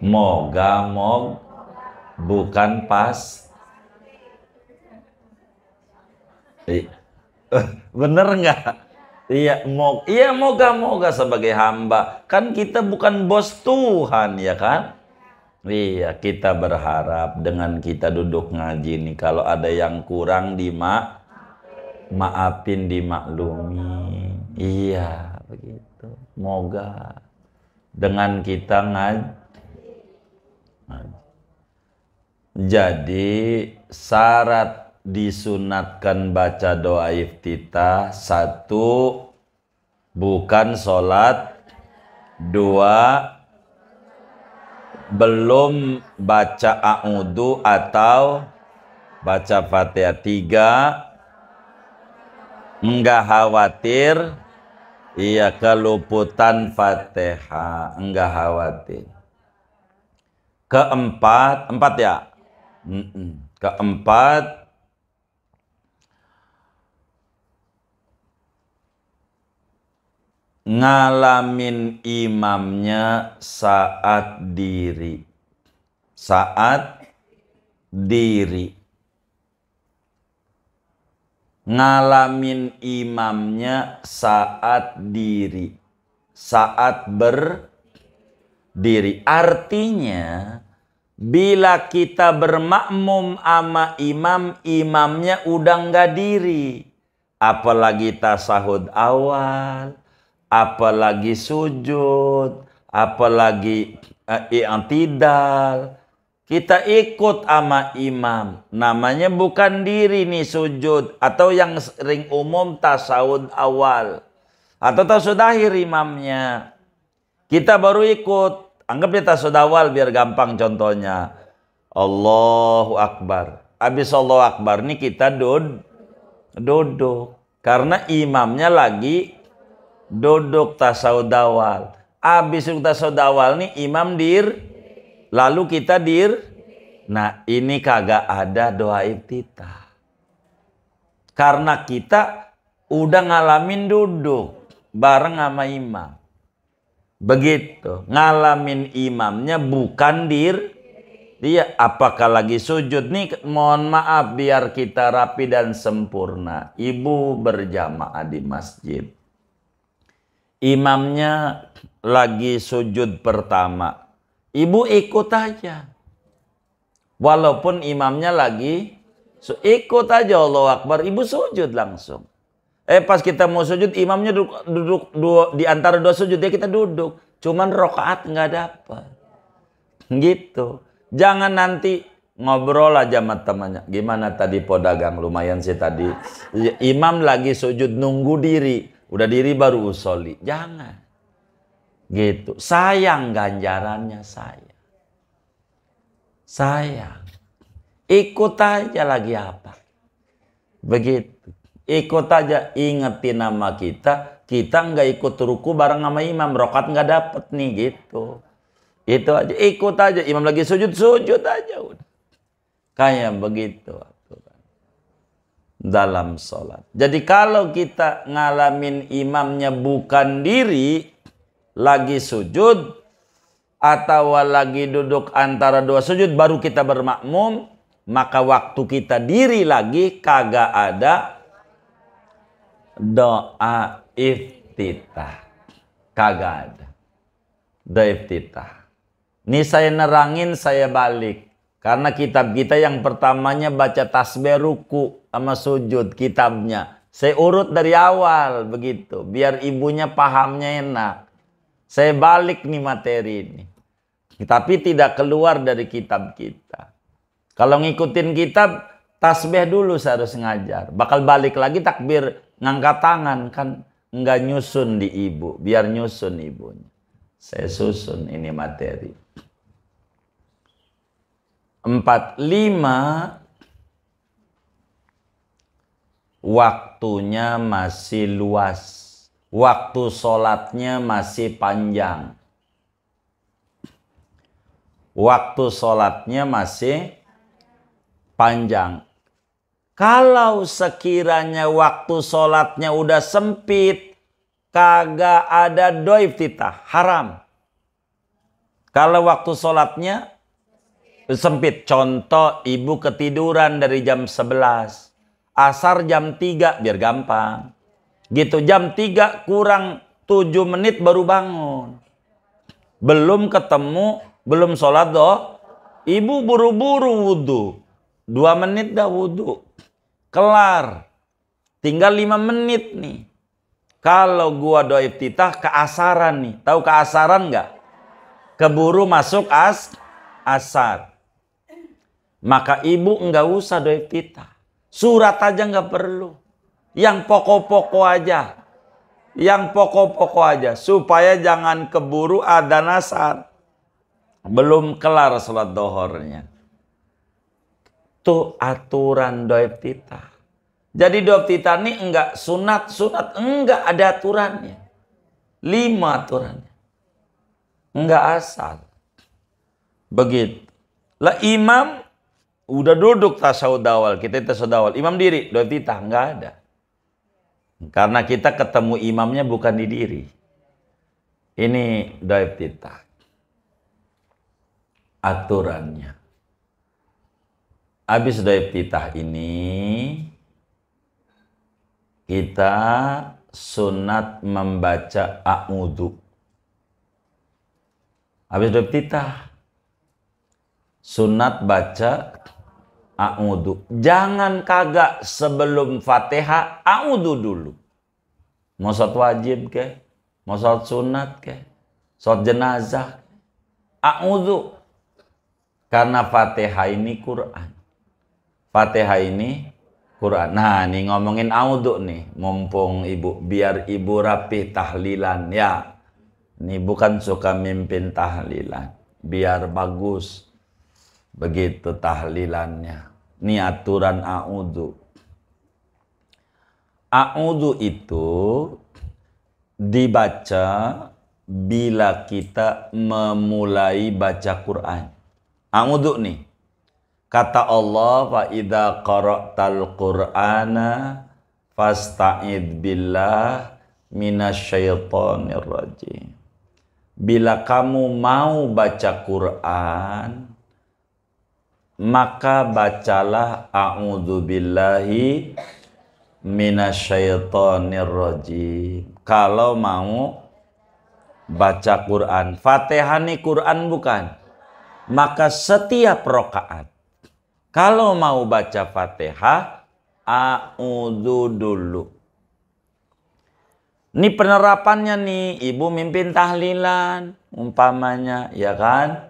Moga bukan pas. Bener nggak? Iya, moga sebagai hamba. Kan kita bukan bos Tuhan, ya kan? Iya, kita berharap dengan kita duduk ngaji nih, kalau ada yang kurang maafin, dimaklumi. Iya, begitu. Moga dengan kita ngaji. Jadi syarat disunatkan baca doa iftitah: 1, bukan sholat; 2, belum baca a'udhu atau baca fatihah; 3, enggak khawatir keluputan fatihah, enggak khawatir. Keempat ya. Keempat, ngalamin imamnya saat diri. Ngalamin imamnya saat diri. Saat berdiri. Artinya, bila kita bermakmum sama imamnya udah nggak diri. Apalagi tasahud awal, apalagi sujud, apalagi i'tidal. Kita ikut sama imam. Namanya bukan diri nih sujud. Atau yang sering umum tasahud awal. Atau tasahud akhir imamnya. Kita baru ikut. Anggap dia tasawuf awal biar gampang contohnya. Allahu Akbar. Habis Allahu Akbar nih kita duduk. Karena imamnya lagi duduk tasawuf awal. Habis tasawuf awal nih imam lalu kita Nah, ini kagak ada doa iftitah. Karena kita udah ngalamin duduk bareng sama imam. Begitu, ngalamin imamnya bukan dia. Apakah lagi sujud nih, mohon maaf biar kita rapi dan sempurna. Ibu berjamaah di masjid, imamnya lagi sujud pertama, ibu ikut aja. Walaupun imamnya lagi ikut aja Allahu Akbar, ibu sujud langsung. Pas kita mau sujud, imamnya duduk di antara dua sujud, ya kita duduk. Cuman rokaat nggak dapat. Gitu. Jangan nanti ngobrol aja sama temannya. Gimana tadi podagang? Lumayan sih tadi. Imam lagi sujud nunggu diri. Udah diri baru usoli. Jangan. Gitu. Sayang ganjarannya saya. Sayang. Ikut aja lagi apa. Begitu. Ikut aja, ingetin nama kita nggak ikut ruku bareng sama imam, rokat nggak dapet nih, gitu. Itu aja, ikut aja, imam lagi sujud aja udah. Kayak begitu dalam sholat. Jadi kalau kita ngalamin imamnya bukan diri, lagi sujud, atau lagi duduk antara dua sujud baru kita bermakmum, maka waktu kita diri lagi kagak ada doa iftitah, kagak ada doa iftitah. Ini saya nerangin, saya balik karena kitab kita yang pertamanya baca tasbih ruku sama sujud kitabnya. Saya urut dari awal begitu biar ibunya pahamnya enak. Saya balik nih materi ini, tapi tidak keluar dari kitab kita. Kalau ngikutin kitab, tasbih dulu saya harus ngajar, bakal balik lagi takbir ngangkat tangan, kan nggak nyusun di ibu, biar nyusun ibunya. Saya susun ini materi. 45 waktunya masih luas, waktu sholatnya masih panjang, waktu sholatnya masih panjang. Kalau sekiranya waktu sholatnya udah sempit, kagak ada doa iftitah, haram. Kalau waktu sholatnya sempit, contoh ibu ketiduran dari jam 11, asar jam 3, biar gampang. Gitu, jam 3 kurang 7 menit baru bangun. Belum ketemu, belum sholat doh. Ibu buru-buru wudhu. 2 menit dah wudhu. Kelar. Tinggal 5 menit nih. Kalau gua doa iftitah keasaran nih. Tahu keasaran nggak? Keburu masuk asar. Maka ibu nggak usah doa iftitah. Surat aja nggak perlu. Yang pokok-pokok aja. Yang pokok-pokok aja. Supaya jangan keburu adzan asar. Belum kelar sholat dohornya. Itu aturan doa iftitah. Jadi doa iftitah ini enggak sunat, enggak ada aturannya. 5 aturannya. Enggak asal. Begitu. Lah imam udah duduk tasyahud awal, kita tasyahud awal. Imam diri, doa iftitah enggak ada. Karena kita ketemu imamnya bukan di diri. Ini doa iftitah. Aturannya. Habis doa iftitah ini, kita sunat membaca a'udhu. Habis doa iftitah, sunat baca a'udhu. Jangan kagak sebelum Fatihah a'udhu dulu. Mau sholat wajib ke? Mau sholat sunat ke? Sholat jenazah? A'udhu. Karena Fatihah ini Quran. Fatihah ini Quran. Nah, nih ngomongin a'udhu nih. Mumpung ibu, biar ibu rapi tahlilan ya. Ini bukan suka mimpin tahlilan. Biar bagus. Begitu tahlilannya. Ini aturan a'udhu. A'udhu itu dibaca bila kita memulai baca Quran. A'udhu nih. Kata Allah, fa idza qara'tal Qur'ana fasta'id billah minasyaitonir rajim. Bila kamu mau baca Quran, maka bacalah a'udzu billahi minasyaitonir rajim. Kalau mau baca Quran, Fatihah ini Quran bukan? Maka setiap rakaat Kalau mau baca Fatihah, a'udzu dulu. Ini penerapannya nih, ibu mimpin tahlilan, umpamanya, ya kan?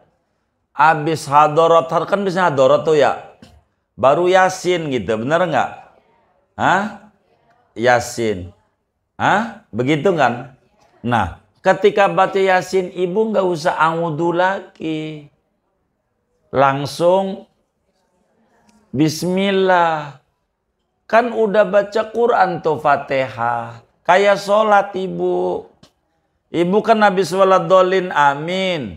Abis hadorot, kan bisa hadorot tuh ya. Baru Yasin gitu, bener nggak? Hah? Yasin. Hah? Begitu kan? Nah, ketika baca Yasin, ibu nggak usah a'udzu lagi. Langsung Bismillah. Kan udah baca Quran tuh Fatihah. Kayak sholat ibu. Ibu kan habis waladolin amin.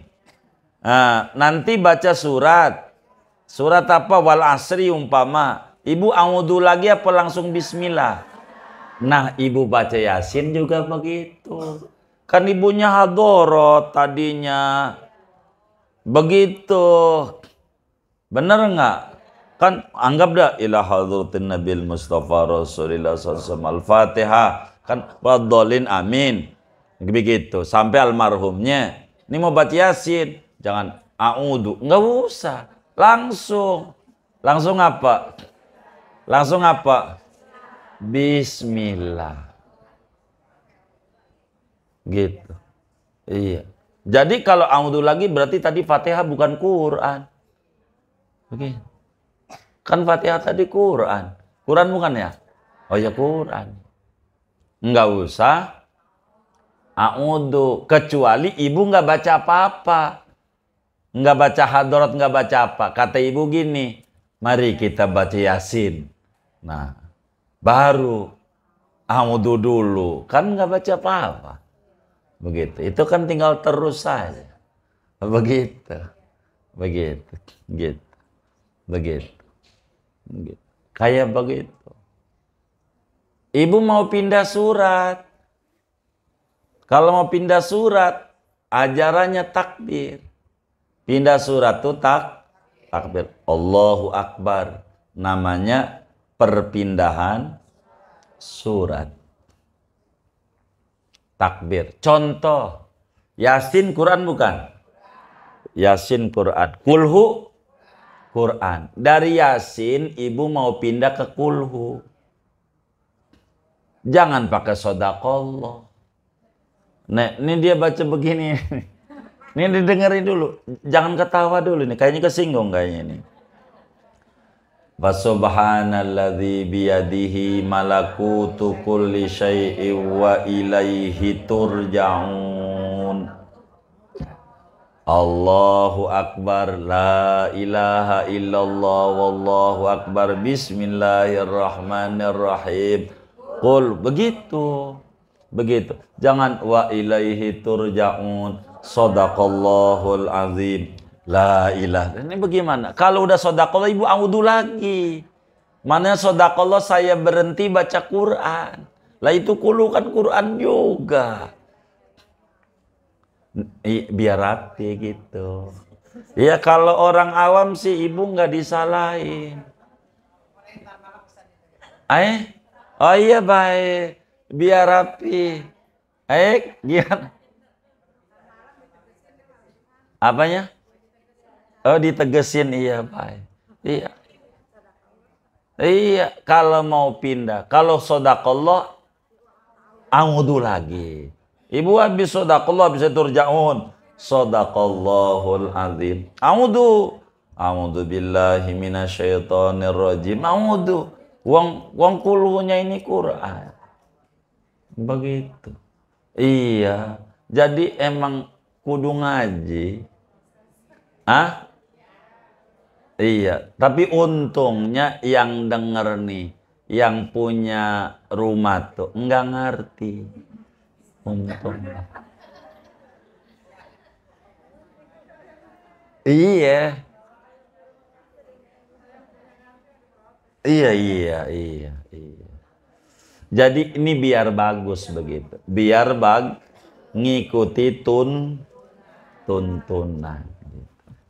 Nah, nanti baca surat. Surat apa? Wal asri umpama. Ibu a'udzu lagi apa langsung bismillah? Nah, ibu baca Yasin juga begitu. Kan ibunya hadorot tadinya. Begitu. Bener nggak? Kan anggap dah ila hadratin nabil mustafa rasulillah sallallahu al-fatihah. Kan waladolin amin. Begitu. Sampai almarhumnya. Ini mau baca Yasin. Jangan a'udzu. Nggak usah. Langsung. Langsung apa? Langsung apa? Bismillah. Gitu. Iya. Jadi kalau a'udzu lagi berarti tadi Fatihah bukan Quran. Oke. Kan Fatihah tadi Quran. Quran bukan ya? Oh ya Quran. Enggak usah a'udzu, kecuali ibu nggak baca apa-apa. Nggak baca hadrorat, nggak baca apa. Kata ibu gini, mari kita baca Yasin. Nah, baru a'udzu dulu. Kan nggak baca apa-apa. Begitu. Itu kan tinggal terus saja. Begitu. Begitu. Gitu. Begitu. Begitu. Kayak begitu. Ibu mau pindah surat. Kalau mau pindah surat, ajarannya takbir. Pindah surat itu takbir. Allahu Akbar. Namanya perpindahan surat. Takbir. Contoh. Yasin Quran bukan? Yasin Quran. Kulhu Quran. Dari Yasin ibu mau pindah ke kulhu. Jangan pakai sodaqallah. Nah, ini dia baca begini. Ini didengerin dulu. Jangan ketawa dulu nih. Kayaknya kesinggung kayaknya ini. Fasubhanalladzi biyadihi malakutu kulli syai'in wa ilaihi turja'un. Allahu Akbar. La ilaha illallah. Wallahu Akbar. Bismillahirrahmanirrahim. Qul. Begitu. Begitu. Jangan wa ilaihi turja'un. Shadaqallahul azim. La ilaha. Ini bagaimana? Kalau udah shadaqallah ibu a'udzu lagi. Mana shadaqallah saya berhenti baca Quran. Lah itu kulu kan Quran juga. Biar rapi gitu. Ya kalau orang awam sih ibu nggak disalahin. Oh iya baik. Biar rapi. Gimana? Apanya? Oh ditegesin, iya baik. Iya. Iya, kalau mau pindah. Kalau shadaqallah, a'udzu lagi. Ibu habis shadaqallah, bisa turja'un. Shadaqallahul azim. A'udzu billahi minasyaitonir rajim. A'udzu. Wong kulunya ini Quran. Begitu. Iya. Jadi emang kudu ngaji. Iya. Tapi untungnya yang denger nih, yang punya rumah tuh enggak ngerti. Untungnya. Iya. Iya. Jadi ini biar bagus begitu. Biar ngikuti tuntunan.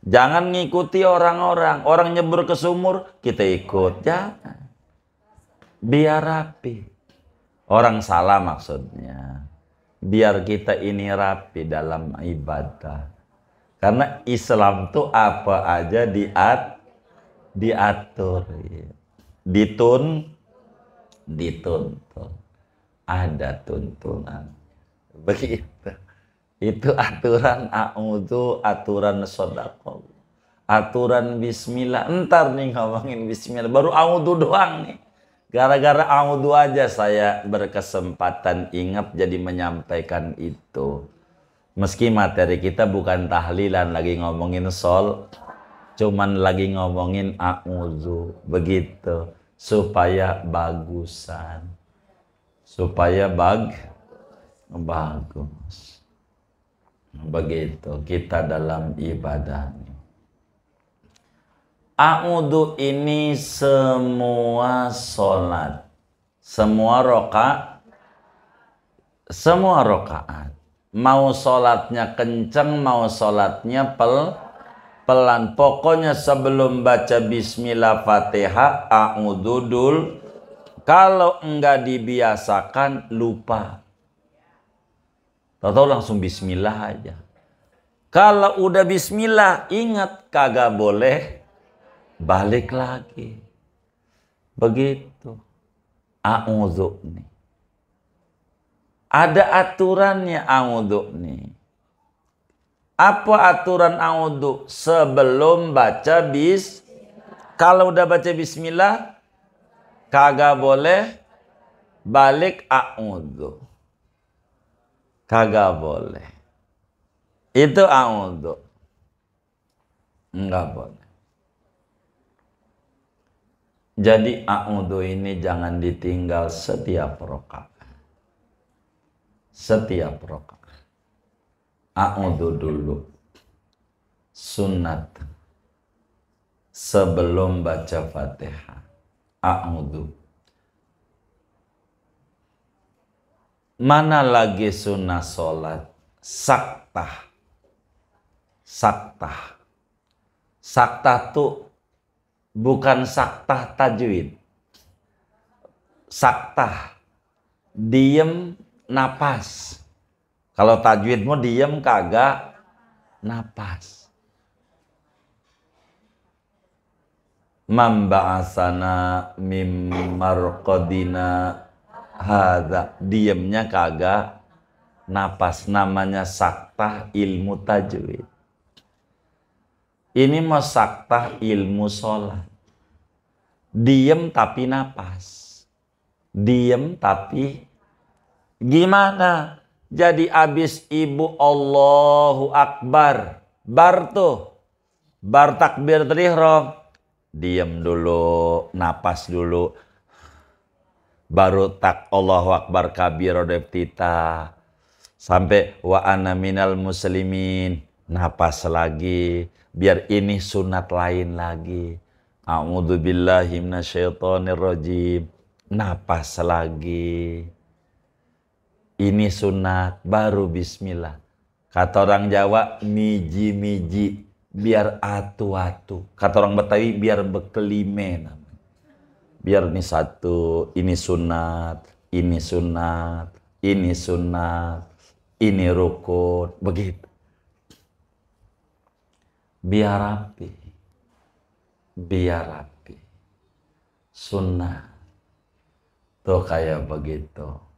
Jangan ngikuti orang-orang. Orang nyebur ke sumur, kita ikut. Jangan. Biar rapi. Orang salah maksudnya. Biar kita ini rapi dalam ibadah. Karena Islam tuh apa aja diatur. Dituntun. Ada tuntunan. Begitu. Itu aturan a'udzu, aturan sedekah. Aturan bismillah. Entar nih ngomongin bismillah. Baru a'udzu doang nih. Gara-gara a'udzu aja saya berkesempatan ingat jadi menyampaikan itu. Meski materi kita bukan tahlilan, lagi ngomongin cuman lagi ngomongin a'udzu. Begitu. Supaya bagusan. Supaya bagus. Begitu kita dalam ibadah. A'udzu ini semua sholat, semua rokaat. Mau sholatnya kenceng, mau sholatnya pelan. Pokoknya sebelum baca bismillah fatihah, a'udzu dulu. Kalau enggak dibiasakan, lupa. Tahu langsung bismillah aja. Kalau udah bismillah, ingat kagak boleh balik lagi. Begitu. A'udzu nih. Ada aturannya a'udzu nih. Apa aturan a'udzu? Sebelum baca kalau udah baca bismillah, kagak boleh balik a'udzu. Kagak boleh. Itu a'udzu. Enggak boleh. Jadi a'udzu ini jangan ditinggal setiap rakaat. Setiap rakaat. A'udzu dulu. Sunnat. Sebelum baca Fatihah. A'udzu. Mana lagi sunnah sholat? Saktah. Saktah tuh bukan saktah tajwid. Saktah. Diem napas. Kalau tajwidmu diem kagak napas. Mamba'asana mim marqadina hadza, diemnya kagak napas, namanya saktah ilmu tajwid. Ini mau saktah ilmu sholat. Diem tapi napas. Diem tapi gimana? Jadi abis ibu Allahu Akbar, bar takbir ihram, diem dulu, napas dulu. Baru tak Allahu Akbar kabir iftitah sampai wa ana minal muslimin, napas lagi, biar ini sunat lain lagi. A'udzu billahi minasyaitonir rajim, napas lagi. Ini sunat, baru bismillah. Kata orang Jawa miji-miji, biar atu-atu. Kata orang Betawi biar bekelime. Biar ini satu, ini sunat, ini sunat, ini sunat, ini rukun, begitu. Biar rapi. Sunnah. Tuh kayak begitu.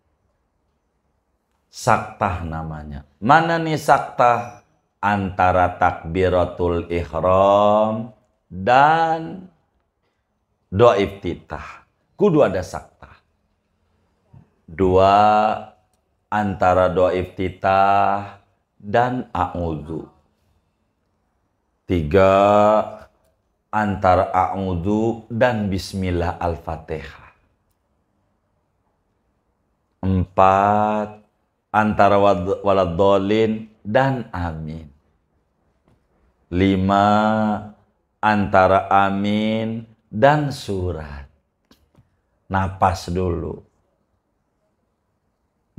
Saktah namanya. Mana nih saktah? Antara takbiratul ihram dan doa iftitah. Kudu ada saktah. Dua, antara doa iftitah dan a'udzu. Tiga, antara a'udzu dan bismillah al-fatihah. Empat, antara waladhdallin dan amin. Lima, antara amin dan surat. Napas dulu.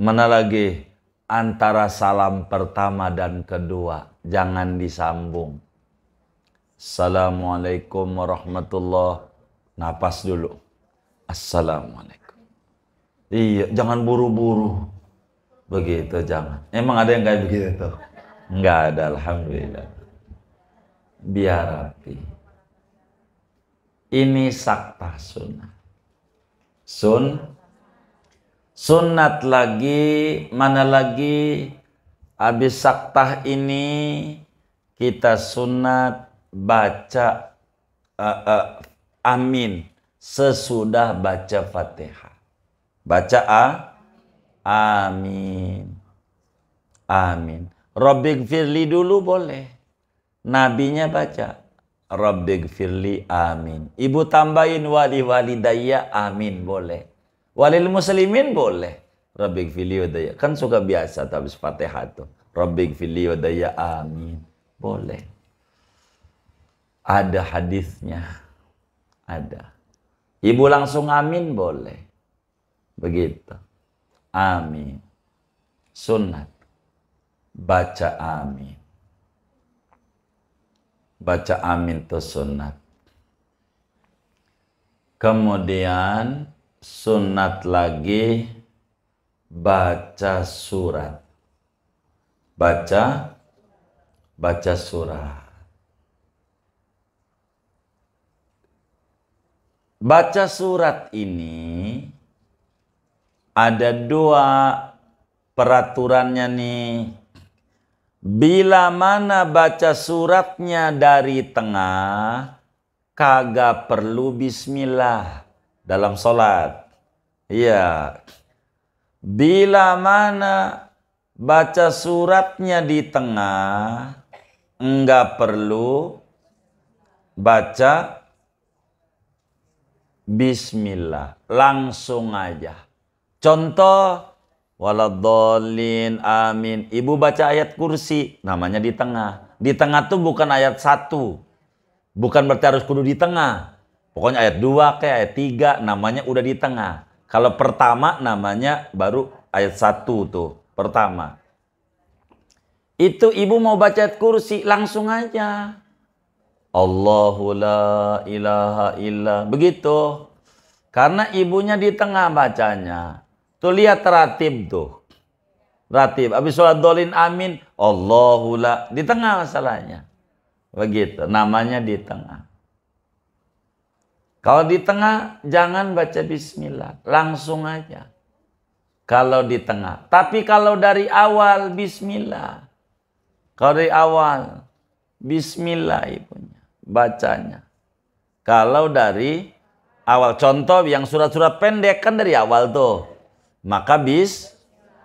Mana lagi? Antara salam pertama dan kedua. Jangan disambung. Assalamualaikum warahmatullahi. Napas dulu. Assalamualaikum. Iya, jangan buru-buru. Begitu, jangan. Emang ada yang kayak begitu? Enggak ada, alhamdulillah. Biar rapi. Ini sakta sunnah. Sunnat lagi, mana lagi? Habis saktah ini kita sunat baca amin sesudah baca Fatihah. Baca amin. Amin. Rabbighfirli dulu boleh. Nabinya baca Rabbighfirli amin. Ibu tambahin wali walidayya amin boleh. Walil muslimin boleh. Rabbighfirli wadayya. Kan suka biasa habis Fatihah tuh. Rabbighfirli wadayya amin. Boleh. Ada hadisnya. Ada. Ibu langsung amin boleh. Begitu. Amin. Sunnat. Baca amin. Baca amin itu sunnat. Kemudian sunnat lagi baca surat. Baca surat. Baca surat ini ada dua peraturannya nih. Bila mana baca suratnya dari tengah, kagak perlu bismillah dalam sholat. Iya. Bila mana baca suratnya di tengah, enggak perlu baca bismillah. Langsung aja. Contoh, waladhdallin amin. Ibu baca ayat kursi, namanya di tengah. Di tengah tuh bukan ayat 1. Bukan berarti harus kudu di tengah. Pokoknya ayat 2 kayak ayat 3 namanya udah di tengah. Kalau pertama namanya baru ayat 1 tuh, pertama. Itu ibu mau baca ayat kursi, langsung aja. Allahu la ilaha illa. Begitu. Karena ibunya di tengah bacanya. Tuh lihat ratib tuh. Ratib. Habis sholat dolin amin. Allahu la. Di tengah masalahnya. Begitu. Namanya di tengah. Kalau di tengah jangan baca bismillah. Langsung aja. Kalau di tengah. Tapi kalau dari awal bismillah. Kalau dari awal bismillah ibunya. Bacanya. Kalau dari awal. Contoh yang surat-surat pendek kan dari awal tuh. Maka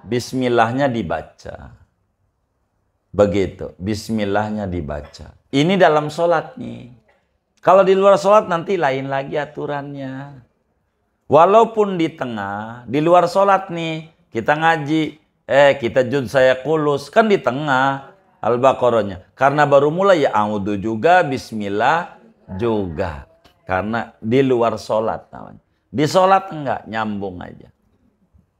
bismillahnya dibaca. Begitu. Bismillahnya dibaca. Ini dalam sholat nih. Kalau di luar sholat nanti lain lagi aturannya. Walaupun di tengah, di luar sholat nih, kita ngaji. Kita jud saya kulus. Kan di tengah Al-Baqarahnya. Karena baru mulai ya a'udzu juga, bismillah juga. Karena di luar sholat namanya. Di sholat enggak, nyambung aja.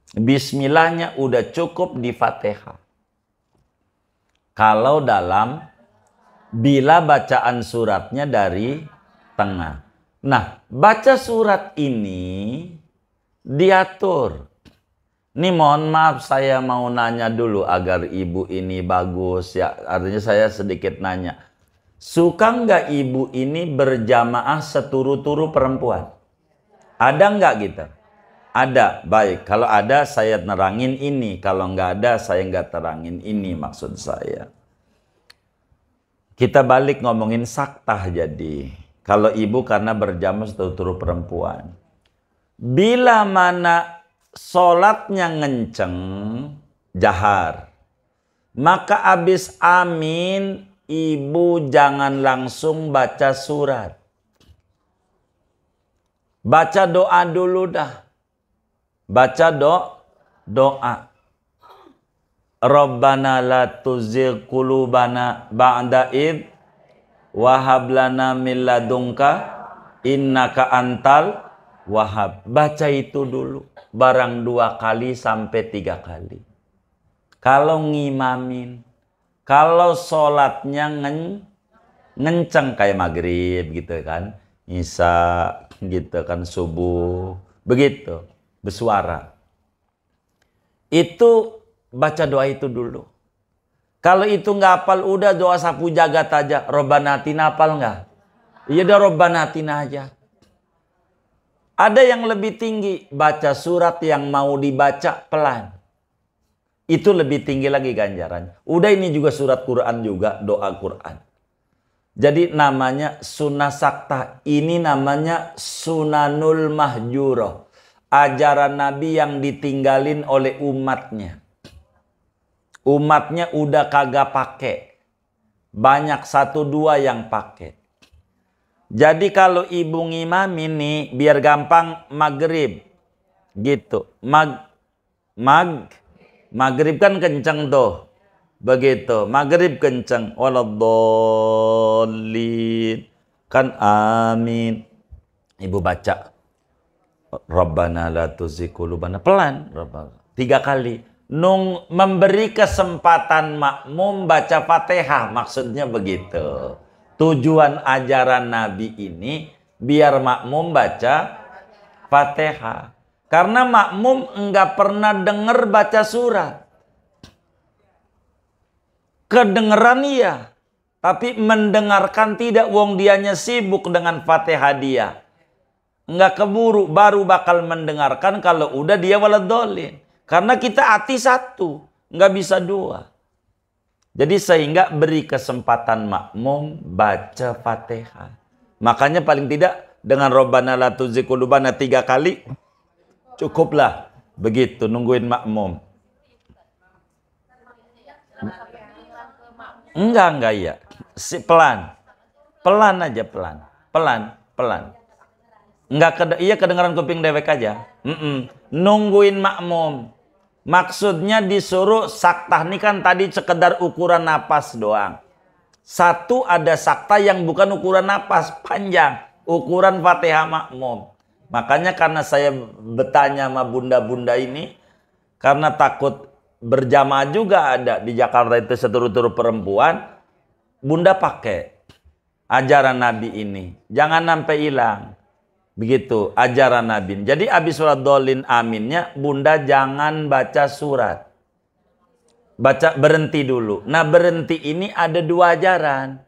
Bismillahnya udah cukup di Fatihah. Kalau bila bacaan suratnya dari tengah. Nah, baca surat ini diatur. Nih mohon maaf saya mau nanya dulu agar ibu ini bagus ya. Artinya saya sedikit nanya. Suka nggak ibu ini berjamaah seturu-turu perempuan? Ada nggak gitu? Ada, baik. Kalau ada saya nerangin ini. Kalau nggak ada saya nggak terangin ini maksud saya. Kita balik ngomongin saktah jadi. Kalau ibu karena berjamaah seturu perempuan. Bila mana sholatnya ngenceng, jahar. Maka abis amin, ibu jangan langsung baca surat. Baca doa dulu dah. Baca doa. Rabbana la tuzigh qulubana ba'da id wa hab lana min ladunka innaka antal wahhab. Baca itu dulu. Barang 2 kali sampai 3 kali. Kalau ngimamin. Kalau sholatnya ngenceng kayak maghrib gitu kan. Isya gitu kan, subuh. Begitu. Bersuara. Itu baca doa itu dulu. Kalau itu nggak hafal, udah doa sapu jagat aja. Robbana atina hafal nggak? Iya udah Robbana atina aja. Ada yang lebih tinggi, baca surat yang mau dibaca pelan. Itu lebih tinggi lagi ganjarannya. Udah ini juga surat Quran juga, doa Quran. Jadi namanya sunnah sakta. Ini namanya sunanul mahjuroh. Ajaran Nabi yang ditinggalin oleh umatnya. Umatnya udah kagak pakai. Banyak 1-2 yang pakai. Jadi kalau ibu ngimam ini biar gampang maghrib. Gitu. Maghrib kan kenceng tuh. Begitu. Maghrib kenceng. Waladdallin. Kan amin. Ibu baca. Rabbana la tuzigh qulubana. Pelan. 3 kali. Memberi kesempatan makmum baca Fatihah. Maksudnya begitu. Tujuan ajaran Nabi ini biar makmum baca Fatihah. Karena makmum enggak pernah dengar baca surat. Kedengeran iya, tapi mendengarkan tidak. Wong dianya sibuk dengan Fatihah dia. Enggak keburu, baru bakal mendengarkan kalau udah dia waladhdallin. Karena kita hati satu, enggak bisa 2. Jadi sehingga beri kesempatan makmum baca Fatihah. Makanya paling tidak dengan Rabbana la tuzigh qulubana 3 kali cukuplah. Begitu nungguin makmum. Enggak ya. Pelan. Pelan aja pelan. Pelan. Iya kedengaran kuping dewek aja. Nungguin makmum. Maksudnya disuruh saktah ini kan tadi sekedar ukuran napas doang. Satu ada sakta yang bukan ukuran napas, panjang. Ukuran Fatihah makmum. Makanya karena saya bertanya sama bunda-bunda ini, karena takut berjamaah juga ada di Jakarta itu seturut-turut perempuan, bunda pakai ajaran Nabi ini. Jangan sampai hilang. Begitu ajaran Nabi. Jadi habis surat dolin aminnya, bunda jangan baca surat. Berhenti dulu. Nah berhenti ini ada 2 ajaran.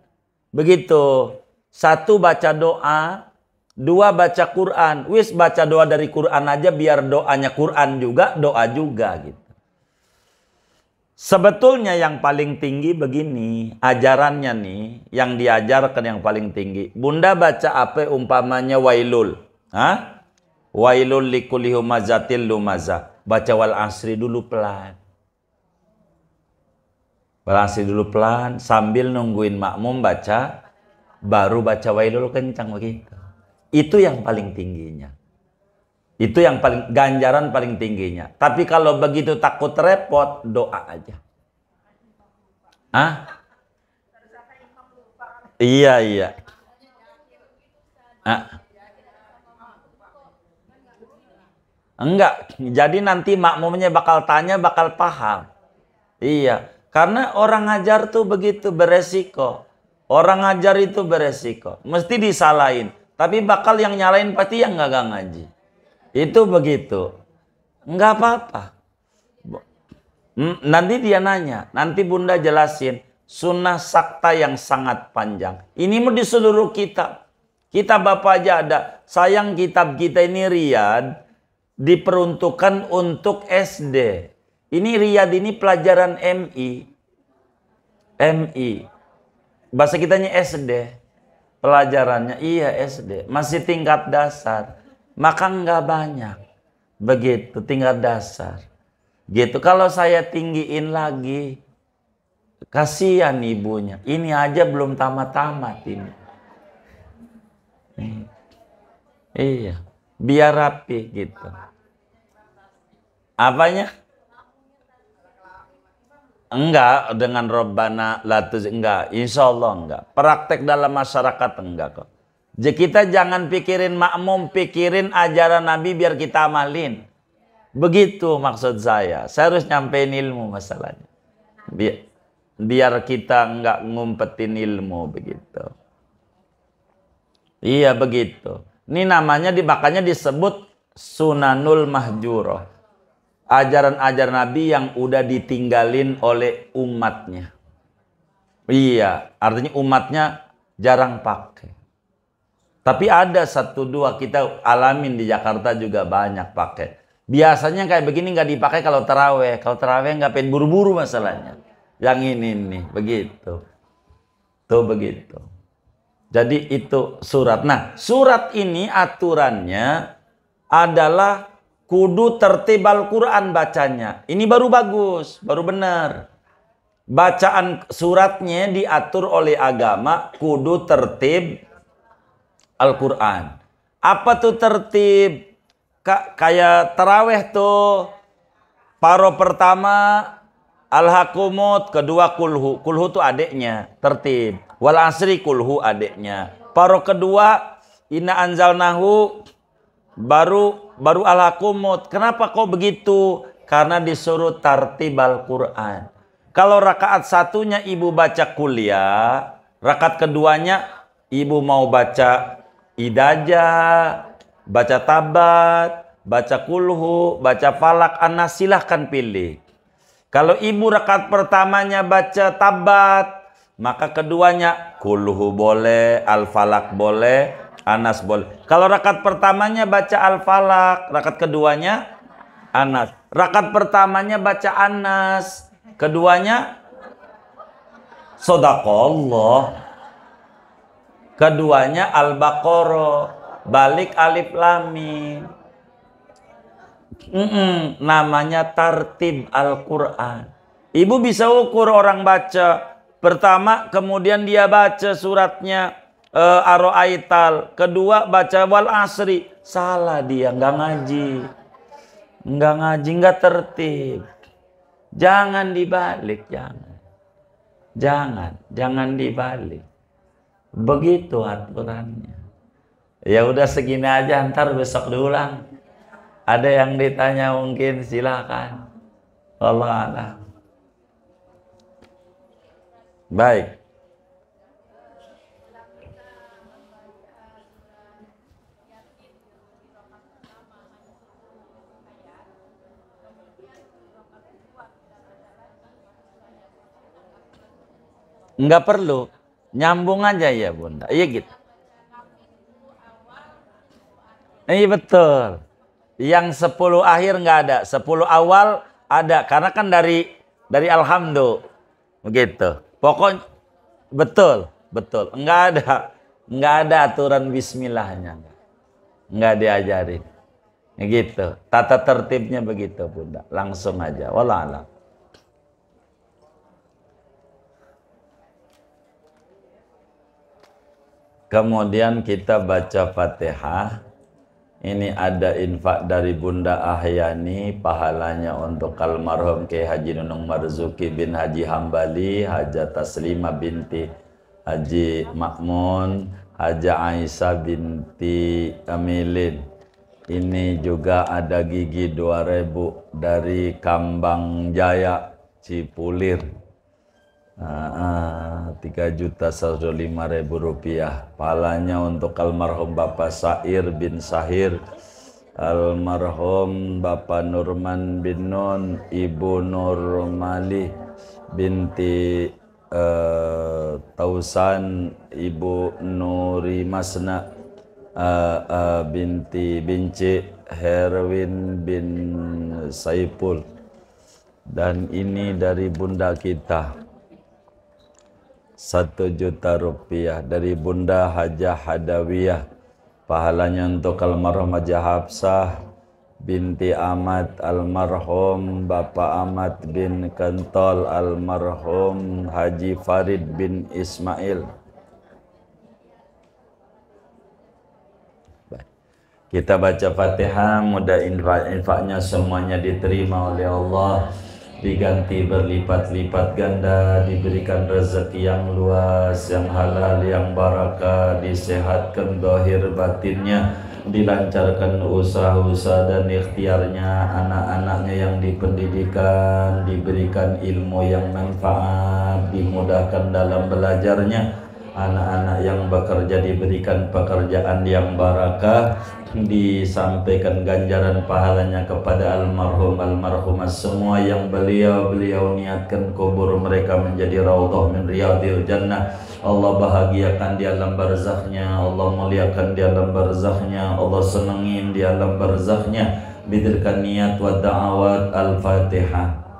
Begitu. 1 baca doa. 2 baca Quran. Wis baca doa dari Quran aja biar doanya Quran juga, doa juga gitu. Sebetulnya yang paling tinggi begini. Ajarannya nih. Yang diajarkan yang paling tinggi. Bunda baca apa umpamanya wailul. Wailul likulli humazatil lumazah. Baca wal asri dulu pelan. Wal asri dulu pelan. Sambil nungguin makmum baca. Baru baca wailul kencang begitu. Itu yang paling tingginya. Itu yang paling ganjaran paling tingginya. Tapi kalau begitu takut repot, doa aja. Iya. Enggak. Jadi nanti makmumnya bakal tanya, bakal paham. Iya. Karena orang ngajar tuh begitu beresiko. Orang ngajar itu beresiko. Mesti disalahin. Tapi bakal yang nyalain pasti yang nggak ngaji. Itu begitu. Enggak apa-apa. Nanti dia nanya. Nanti bunda jelasin. Sunnah sakta yang sangat panjang. Ini mau di seluruh kitab. Kitab apa aja ada. Sayang kitab kita ini Riyadh. Diperuntukkan untuk SD. Ini Riyadh ini pelajaran MI. Bahasa kitanya SD. Pelajarannya iya SD. Masih tingkat dasar. Maka nggak banyak. Begitu tingkat dasar. Gitu. Kalau saya tinggiin lagi, kasihan ibunya. Ini aja belum tamat-tamat ini. Iya. Biar rapi gitu. Apanya? Enggak dengan Rabbana la tuzigh. Enggak. Insya Allah enggak. Praktek dalam masyarakat enggak kok. Jadi kita jangan pikirin makmum, pikirin ajaran Nabi biar kita amalin. Begitu maksud saya. Saya harus nyampein ilmu masalahnya. Biar kita enggak ngumpetin ilmu begitu. Iya begitu. Ini namanya makanya disebut sunanul mahjuroh. Ajaran-ajaran Nabi yang udah ditinggalin oleh umatnya. Iya, artinya umatnya jarang pakai. Tapi ada satu dua kita alamin di Jakarta juga banyak pakai. Biasanya kayak begini nggak dipakai kalau taraweh. Kalau taraweh nggak pengen buru-buru masalahnya. Yang ini nih, begitu. Tuh begitu. Jadi itu surat. Nah, surat ini aturannya adalah kudu tertib Al-Quran bacanya. Ini baru bagus, baru benar. Bacaan suratnya diatur oleh agama kudu tertib Al-Quran. Apa tuh tertib? Kayak taraweh tuh. Paro pertama Al-Hakumut, kedua kulhu. Kulhu tuh adeknya, tertib. Wal asri kulhu adeknya. Paro kedua inna anzalnahu, baru Al-Hakumut. Kenapa kok begitu? Karena disuruh tartib Al-Quran. Kalau rakaat satunya ibu baca kuliah, rakaat keduanya ibu mau baca idajah, baca tabat, baca kulhu, baca falak, anas, silahkan pilih. Kalau ibu rakaat pertamanya baca tabat, maka keduanya kulhu boleh, al-falak boleh, anas boleh. Kalau rakaat pertamanya baca al-falak, rakaat keduanya anas. Rakaat pertamanya baca anas, keduanya Sodaqallah, keduanya Al-Baqarah, balik alif lam mim. Namanya tartib Al-Quran. Ibu bisa ukur orang baca pertama, kemudian dia baca suratnya Aro'aital, kedua baca wal asri. Salah dia, nggak ngaji, nggak tertib. Jangan dibalik, jangan dibalik. Begitu aturannya. Ya udah segini aja, ntar besok diulang. Ada yang ditanya mungkin, silakan. Wallahu a'lam. Baik. Enggak perlu. Nyambung aja ya Bunda. Iya gitu. Iya betul. Yang 10 akhir nggak ada. 10 awal ada. Karena kan dari Alhamdulillah. Begitu. Pokoknya betul. Enggak ada aturan bismillahnya. Enggak diajarin. Gitu. Tata tertibnya begitu Bunda. Langsung aja. Wallah alam. Kemudian kita baca Fatihah. Ini ada infak dari Bunda Ahyani, pahalanya untuk almarhum Kiai Haji Nunung Marzuki bin Haji Hambali, Haja Taslima binti Haji Makmun, Haja Aisyah binti Amilin. Ini juga ada gigi 2000 dari Kambang Jaya Cipulir. 3.105.000 rupiah. Pahalanya untuk almarhum Bapak Sair bin Sahir, almarhum Bapak Nurman bin Nun, Ibu Nurmali binti Tausan, Ibu Nuri Masna binti Binci Herwin bin Saipul. Dan ini dari Bunda kita, 1 juta rupiah dari Bunda Hajah Hadawiyah. Pahalanya untuk almarhum Hajah Hafsah binti Ahmad, almarhum Bapak Ahmad bin Kentol, almarhum Haji Farid bin Ismail. Kita baca Fatihah, mudah infaknya semuanya diterima oleh Allah, diganti berlipat-lipat ganda, diberikan rezeki yang luas, yang halal, yang barakah, disehatkan zahir batinnya, dilancarkan usaha-usaha dan ikhtiarnya, anak-anaknya yang dipendidikan, diberikan ilmu yang manfaat, dimudahkan dalam belajarnya, anak-anak yang bekerja diberikan pekerjaan yang barakah, disampaikan ganjaran pahalanya kepada almarhum almarhumah semua yang beliau niatkan kubur mereka menjadi raudhah min riyadil jannah. Allah bahagiakan di alam barzakhnya, Allah muliakan di alam barzakhnya, Allah senengin di alam barzakhnya. Bidilkan niat wa da'awat. Al-Fatihah.